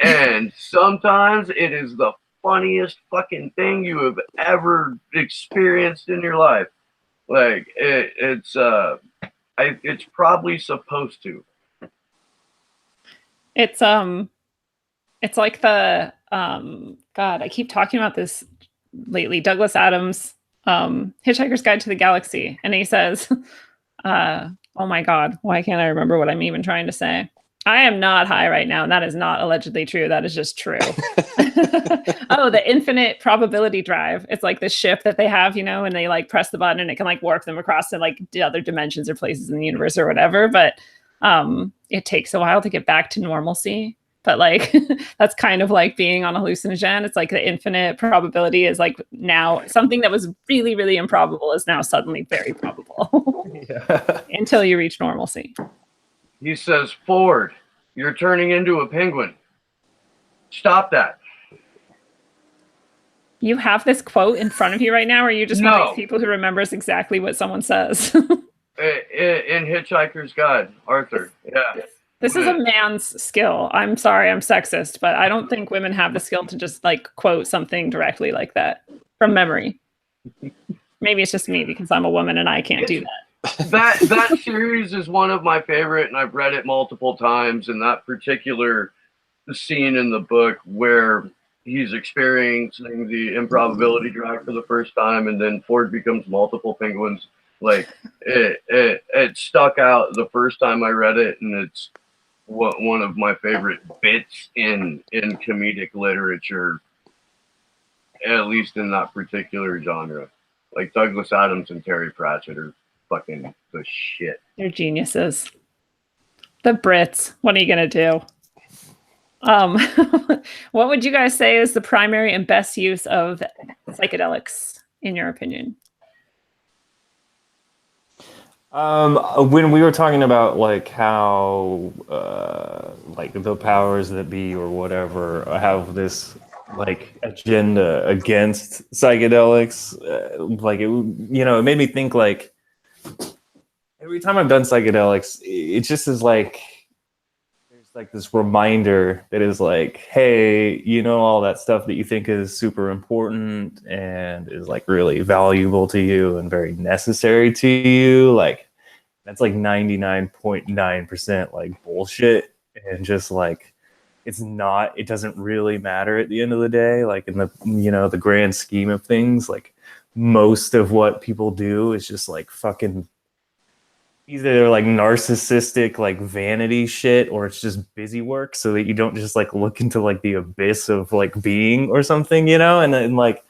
S4: And sometimes it is the funniest fucking thing you have ever experienced in your life. Like it's probably supposed to.
S1: It's like the God, I keep talking about this lately. Douglas Adams, Hitchhiker's Guide to the Galaxy, and he says, oh my God, why can't I remember what I'm even trying to say? I am not high right now, and that is not allegedly true. That is just true. Oh, the infinite probability drive. It's like this ship that they have, you know, and they like press the button and it can like warp them across to like the other dimensions or places in the universe or whatever. But it takes a while to get back to normalcy. But like that's kind of like being on a hallucinogen. It's like the infinite probability is like now something that was really, really improbable is now suddenly very probable until you reach normalcy.
S4: He says, Ford, you're turning into a penguin. Stop that.
S1: You have this quote in front of you right now, or are you just one of these people who remembers exactly what someone says?
S4: In Hitchhiker's Guide, Arthur. Yeah.
S1: This is a man's skill. I'm sorry, I'm sexist, but I don't think women have the skill to just like quote something directly like that from memory. Maybe it's just me because I'm a woman and I can't do that.
S4: That series is one of my favorite, and I've read it multiple times. And that particular scene in the book where he's experiencing the improbability drive for the first time, and then Ford becomes multiple penguins. Like it stuck out the first time I read it, and it's one of my favorite bits in comedic literature, at least in that particular genre. Like Douglas Adams and Terry Pratchett are fucking the shit.
S1: They're geniuses. The Brits. What are you gonna do? What would you guys say is the primary and best use of psychedelics, in your opinion?
S3: When we were talking about like how like the powers that be or whatever have this like agenda against psychedelics, like it, you know, it made me think like every time I've done psychedelics, it just is like there's like this reminder that is like, hey, you know, all that stuff that you think is super important and is like really valuable to you and very necessary to you, like that's like 99.9% like bullshit, and just like it doesn't really matter at the end of the day, like in the, you know, the grand scheme of things. Like most of what people do is just like fucking either like narcissistic like vanity shit, or it's just busy work so that you don't just like look into like the abyss of like being or something, you know. And like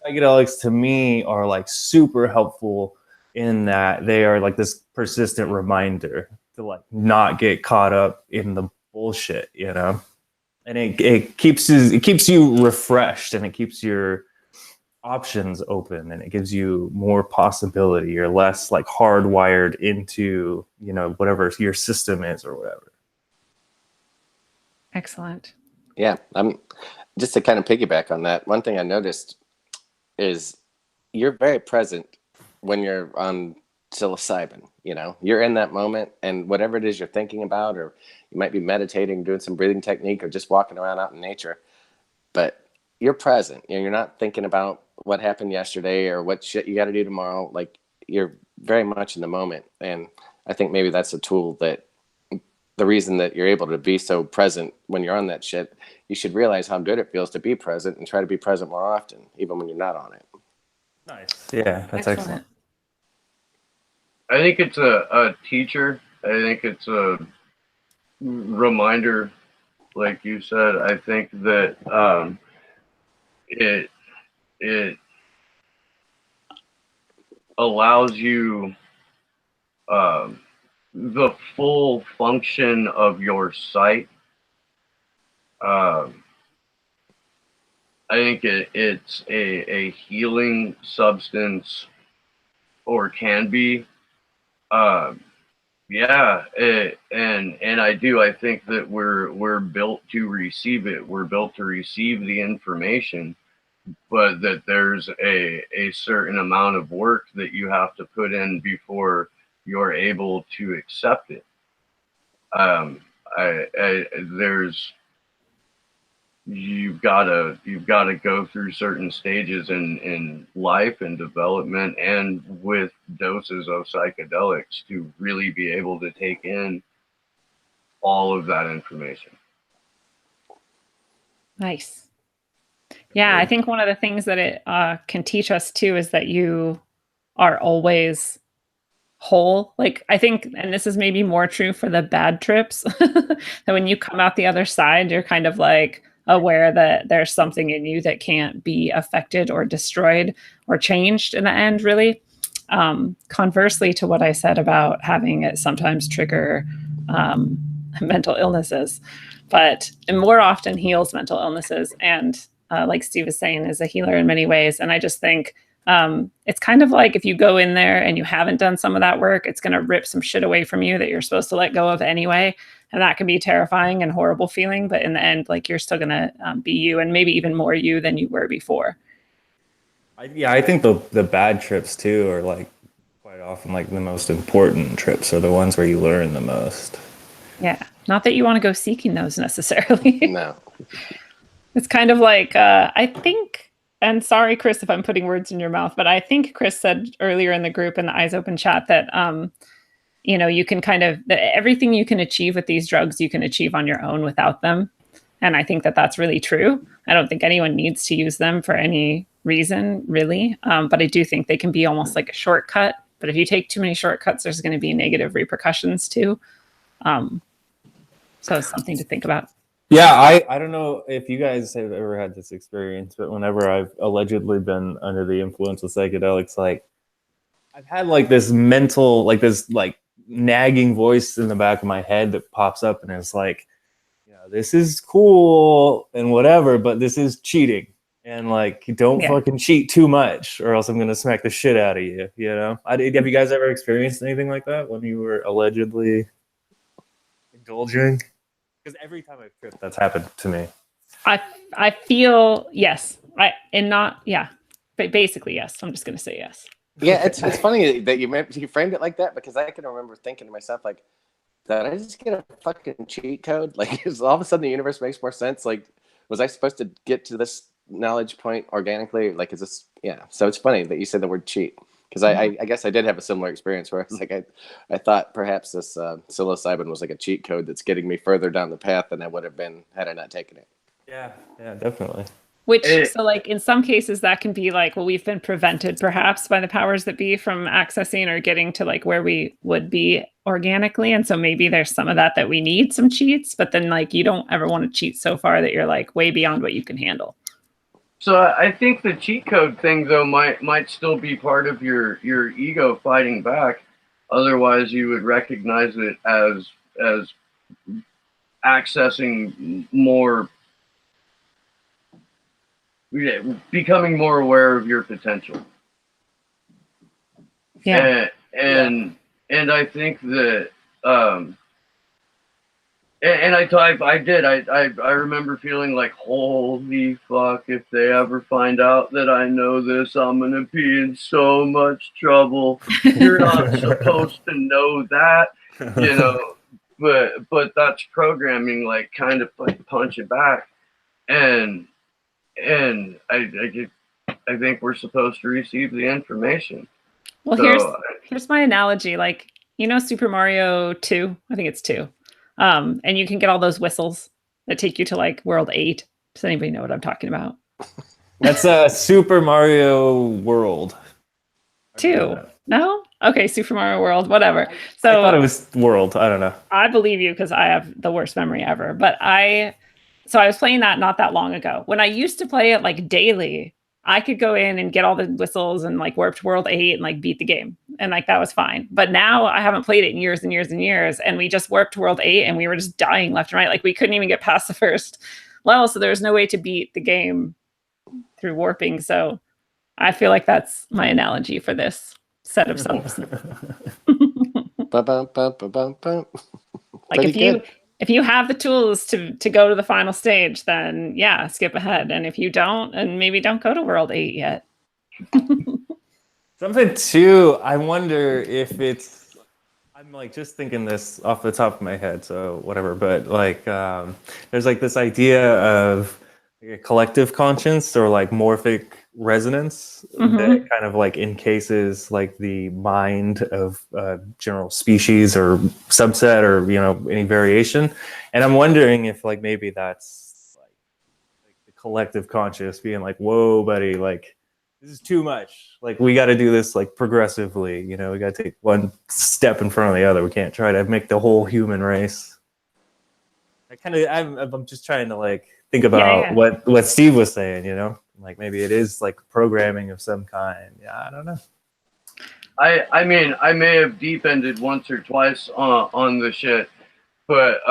S3: psychedelics to me are like super helpful in that they are like this persistent reminder to like not get caught up in the bullshit, you know. And it keeps you refreshed, and it keeps your options open, and it gives you more possibility. You're less like hardwired into, you know, whatever your system is or whatever.
S1: Excellent.
S2: Yeah, I'm just to kind of piggyback on that. One thing I noticed is you're very present when you're on psilocybin. You know, you're in that moment, and whatever it is you're thinking about, or you might be meditating, doing some breathing technique, or just walking around out in nature, but you're present. You know, you're not thinking about what happened yesterday or what shit you got to do tomorrow. Like, you're very much in the moment. And I think maybe that's a tool that, the reason that you're able to be so present when you're on that shit, you should realize how good it feels to be present and try to be present more often, even when you're not on it.
S3: Nice. Yeah, that's excellent.
S4: I think it's a teacher. I think it's a reminder, like you said. I think that it allows you the full function of your sight. I think it's a healing substance, or can be. Yeah, and I do. I think that we're built to receive it. We're built to receive the information, but that there's a certain amount of work that you have to put in before you're able to accept it. There's you've got to go through certain stages in life and development, and with doses of psychedelics, to really be able to take in all of that information.
S1: Nice. Yeah, I think one of the things that it can teach us too is that you are always whole. Like, I think, and this is maybe more true for the bad trips, that when you come out the other side, you're kind of like aware that there's something in you that can't be affected or destroyed or changed in the end, really. Conversely to what I said about having it sometimes trigger mental illnesses, but it more often heals mental illnesses. And like Steve is saying, is a healer in many ways. And I just think it's kind of like if you go in there and you haven't done some of that work, it's going to rip some shit away from you that you're supposed to let go of anyway. And that can be terrifying and horrible feeling. But in the end, like, you're still going to be you, and maybe even more you than you were before.
S3: I think the bad trips too are like quite often like the most important trips, or the ones where you learn the most.
S1: Yeah. Not that you want to go seeking those necessarily.
S2: No.
S1: It's kind of like, I think, and sorry, Chris, if I'm putting words in your mouth, but I think Chris said earlier in the group, in the Eyes Open chat, that, you know, you can kind of, everything you can achieve with these drugs, you can achieve on your own without them. And I think that that's really true. I don't think anyone needs to use them for any reason, really. But I do think they can be almost like a shortcut. But if you take too many shortcuts, there's going to be negative repercussions too. So it's something to think about.
S3: Yeah, I don't know if you guys have ever had this experience, but whenever I've allegedly been under the influence of psychedelics, like, I've had like this mental, like this like nagging voice in the back of my head that pops up and is like, you know, this is cool and whatever, but this is cheating. And like, don't fucking cheat too much, or else I'm gonna smack the shit out of you. You know, have you guys ever experienced anything like that when you were allegedly indulging? Because every time I've tripped, that's happened to me.
S1: I feel yes. But basically yes. I'm just gonna say yes.
S2: Yeah, it's funny that you framed it like that, because I can remember thinking to myself, like, did I just get a fucking cheat code? Like, is all of a sudden the universe makes more sense? Like, was I supposed to get to this knowledge point organically? Like, is this? Yeah. So it's funny that you said the word cheat, because I guess I did have a similar experience where I was like, I thought perhaps this psilocybin was like a cheat code that's getting me further down the path than I would have been had I not taken it.
S3: Yeah, definitely.
S1: So like in some cases that can be like, well, we've been prevented perhaps by the powers that be from accessing or getting to like where we would be organically. And so maybe there's some of that we need some cheats, but then like you don't ever want to cheat so far that you're like way beyond what you can handle.
S4: So I think the cheat code thing though might still be part of your ego fighting back. Otherwise you would recognize it as accessing more, becoming more aware of your potential. And I think that And I remember feeling like, holy fuck, if they ever find out that I know this, I'm gonna be in so much trouble. You're not supposed to know that, you know. But that's programming, like, kind of like punch it back, and I think we're supposed to receive the information.
S1: Well,
S4: So,
S1: here's my analogy. Like, you know, Super Mario 2, I think it's 2. And you can get all those whistles that take you to like World 8. Does anybody know what I'm talking about?
S3: That's Super Mario World.
S1: 2. No? Okay, Super Mario World, whatever.
S3: I
S1: So
S3: thought it was World. I don't know.
S1: I believe you because I have the worst memory ever. But I was playing that not that long ago. When I used to play it like daily, I could go in and get all the whistles and like warp to World 8 and like beat the game. And like that was fine. But now I haven't played it in years and years and years. And we just warped to World 8 and we were just dying left and right. Like we couldn't even get past the first level. So there's no way to beat the game through warping. So I feel like that's my analogy for this set of selves.
S2: Ba-bum-bum-ba-bum-bum.
S1: Like
S2: Pretty
S1: if you have the tools to go to the final stage, then yeah, skip ahead. And if you don't, and maybe don't go to World 8 yet.
S3: Something too, I wonder if it's, I'm like just thinking this off the top of my head, so whatever, but like there's like this idea of like a collective conscience or like morphic resonance that kind of like encases like the mind of general species or subset or, you know, any variation. And I'm wondering if like maybe that's like the collective conscious being like, whoa, buddy, like this is too much. Like we got to do this like progressively, you know, we got to take one step in front of the other. We can't try to make the whole human race. I'm just trying to like think about what Steve was saying, you know, like maybe it is like programming of some kind. Yeah, I don't know.
S4: I mean, I may have deep-ended once or twice on the shit, but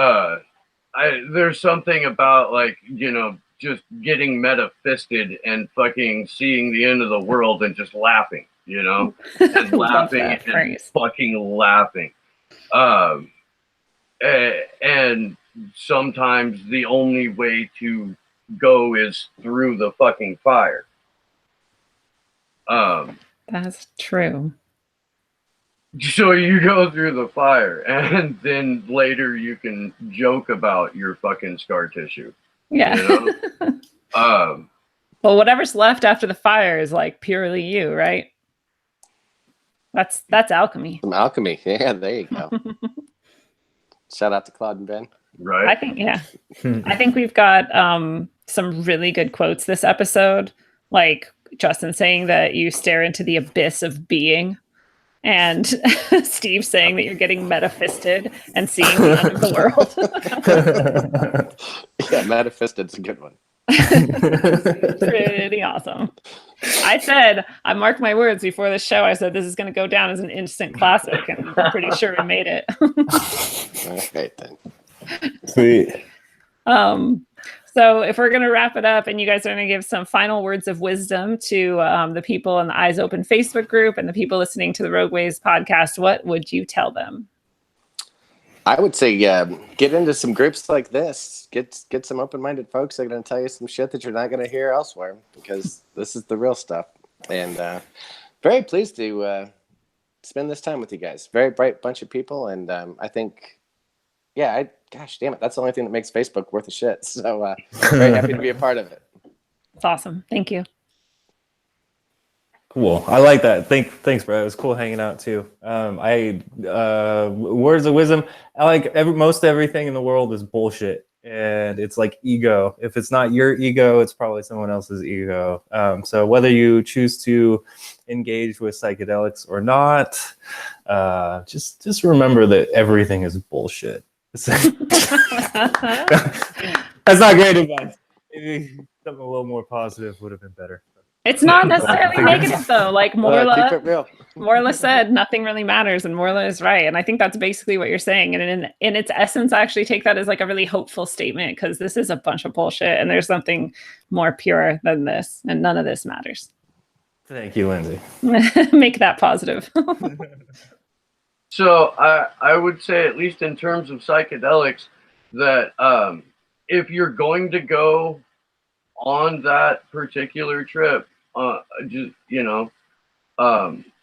S4: there's something about, like, you know, just getting meta-fisted and fucking seeing the end of the world and just laughing, you know, and laughing and fucking laughing. And sometimes the only way to go is through the fucking fire.
S1: That's true.
S4: So you go through the fire, and then later you can joke about your fucking scar tissue.
S1: Yeah.
S4: You know?
S1: Well, whatever's left after the fire is like purely you, right? That's alchemy.
S2: Some alchemy. Yeah, there you go. Shout out to Claude and Ben.
S4: Right.
S1: I think, yeah. I think we've got some really good quotes this episode. Like Justin saying that you stare into the abyss of being. And Steve saying that you're getting meta-fisted and seeing the end of the world.
S2: Yeah, meta-fisted's a good one.
S1: Pretty awesome. I marked my words before the show. I said this is going to go down as an instant classic, and I'm pretty sure we made it.
S2: All right, then.
S3: Sweet.
S1: So if we're going to wrap it up and you guys are going to give some final words of wisdom to the people in the Eyes Open Facebook group and the people listening to the Rogue Ways podcast, what would you tell them?
S2: I would say, get into some groups like this. Get some open-minded folks that are going to tell you some shit that you're not going to hear elsewhere, because this is the real stuff. And very pleased to spend this time with you guys. Very bright bunch of people, and I think, gosh damn it, that's the only thing that makes Facebook worth a shit. So very happy to be a part of it.
S1: It's awesome. Thank you.
S3: Cool. I like that. Thanks, bro. It was cool hanging out too. Words of wisdom. I like most everything in the world is bullshit, and it's like ego. If it's not your ego, it's probably someone else's ego. So whether you choose to engage with psychedelics or not, just remember that everything is bullshit. That's not great advice. Maybe something a little more positive would have been better.
S1: It's not necessarily negative though. Like
S2: Keep it real.
S1: Morla said, nothing really matters, and Morla is right. And I think that's basically what you're saying. And in its essence, I actually take that as like a really hopeful statement, because this is a bunch of bullshit, and there's something more pure than this, and none of this matters.
S3: Thank you, Lindsay.
S1: Make that positive.
S4: So I would say, at least in terms of psychedelics, that if you're going to go on that particular trip, just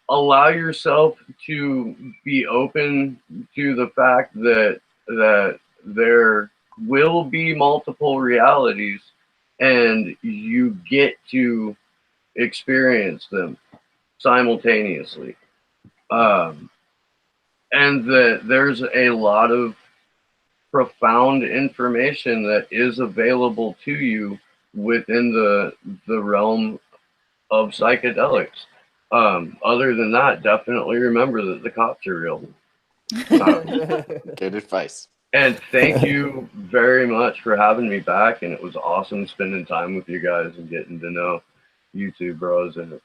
S4: allow yourself to be open to the fact that there will be multiple realities, and you get to experience them simultaneously, and that there's a lot of profound information that is available to you within the realm of psychedelics. Other than that, definitely remember that the cops are real.
S2: Good advice.
S4: And thank you very much for having me back. And it was awesome spending time with you guys and getting to know you two bros. And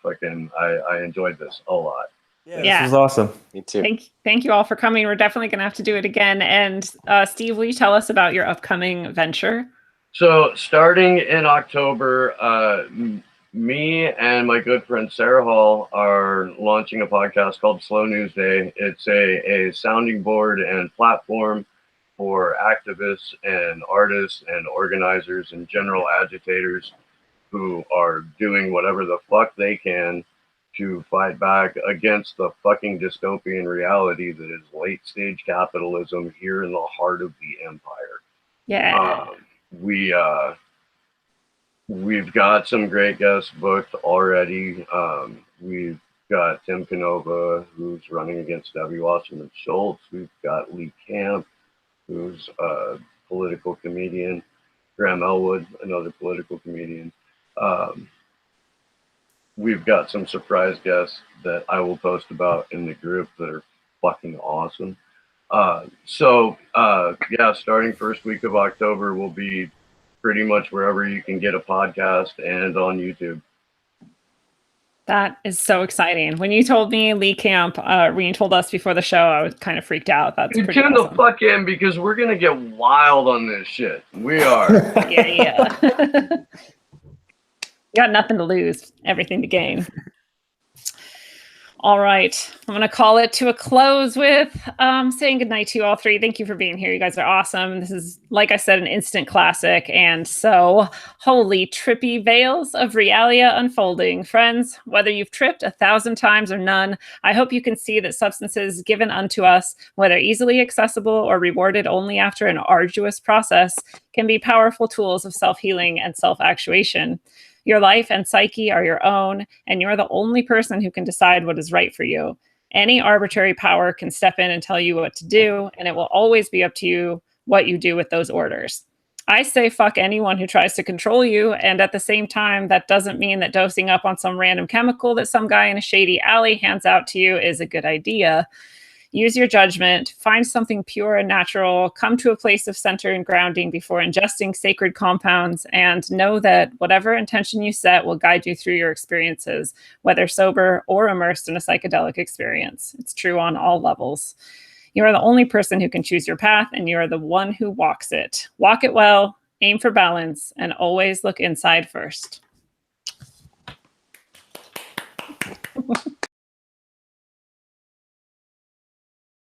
S4: I enjoyed this a lot.
S3: Yeah, this was awesome.
S2: Me too.
S1: Thank you all for coming. We're definitely going to have to do it again. And Steve, will you tell us about your upcoming venture?
S4: So starting in October, me and my good friend Sarah Hall are launching a podcast called Slow News Day. It's a sounding board and platform for activists and artists and organizers and general agitators who are doing whatever the fuck they can to fight back against the fucking dystopian reality that is late stage capitalism here in the heart of the empire.
S1: Yeah.
S4: We've got some great guests booked already. We've got Tim Canova, who's running against Debbie Wasserman Schultz. We've got Lee Camp, who's a political comedian. Graham Elwood, another political comedian. We've got some surprise guests that I will post about in the group that are fucking awesome. Starting first week of October, we'll be pretty much wherever you can get a podcast and on YouTube.
S1: That is so exciting. When you told me Lee Camp, when you told us before the show, I was kind of freaked out. That's pretty
S4: tune
S1: awesome.
S4: the fuck in, because we're gonna get wild on this shit. We are.
S1: Yeah. You got nothing to lose, everything to gain. All right. I'm going to call it to a close with saying goodnight to you all three. Thank you for being here. You guys are awesome. This is, like I said, an instant classic. And so, holy trippy veils of realia unfolding. Friends, whether you've tripped 1,000 times or none, I hope you can see that substances given unto us, whether easily accessible or rewarded only after an arduous process, can be powerful tools of self-healing and self-actuation. Your life and psyche are your own, and you're the only person who can decide what is right for you. Any arbitrary power can step in and tell you what to do, and it will always be up to you what you do with those orders. I say fuck anyone who tries to control you, and at the same time, that doesn't mean that dosing up on some random chemical that some guy in a shady alley hands out to you is a good idea. Use your judgment, find something pure and natural, come to a place of center and grounding before ingesting sacred compounds, and know that whatever intention you set will guide you through your experiences, whether sober or immersed in a psychedelic experience. It's true on all levels. You are the only person who can choose your path, and you are the one who walks it. Walk it well, aim for balance, and always look inside first.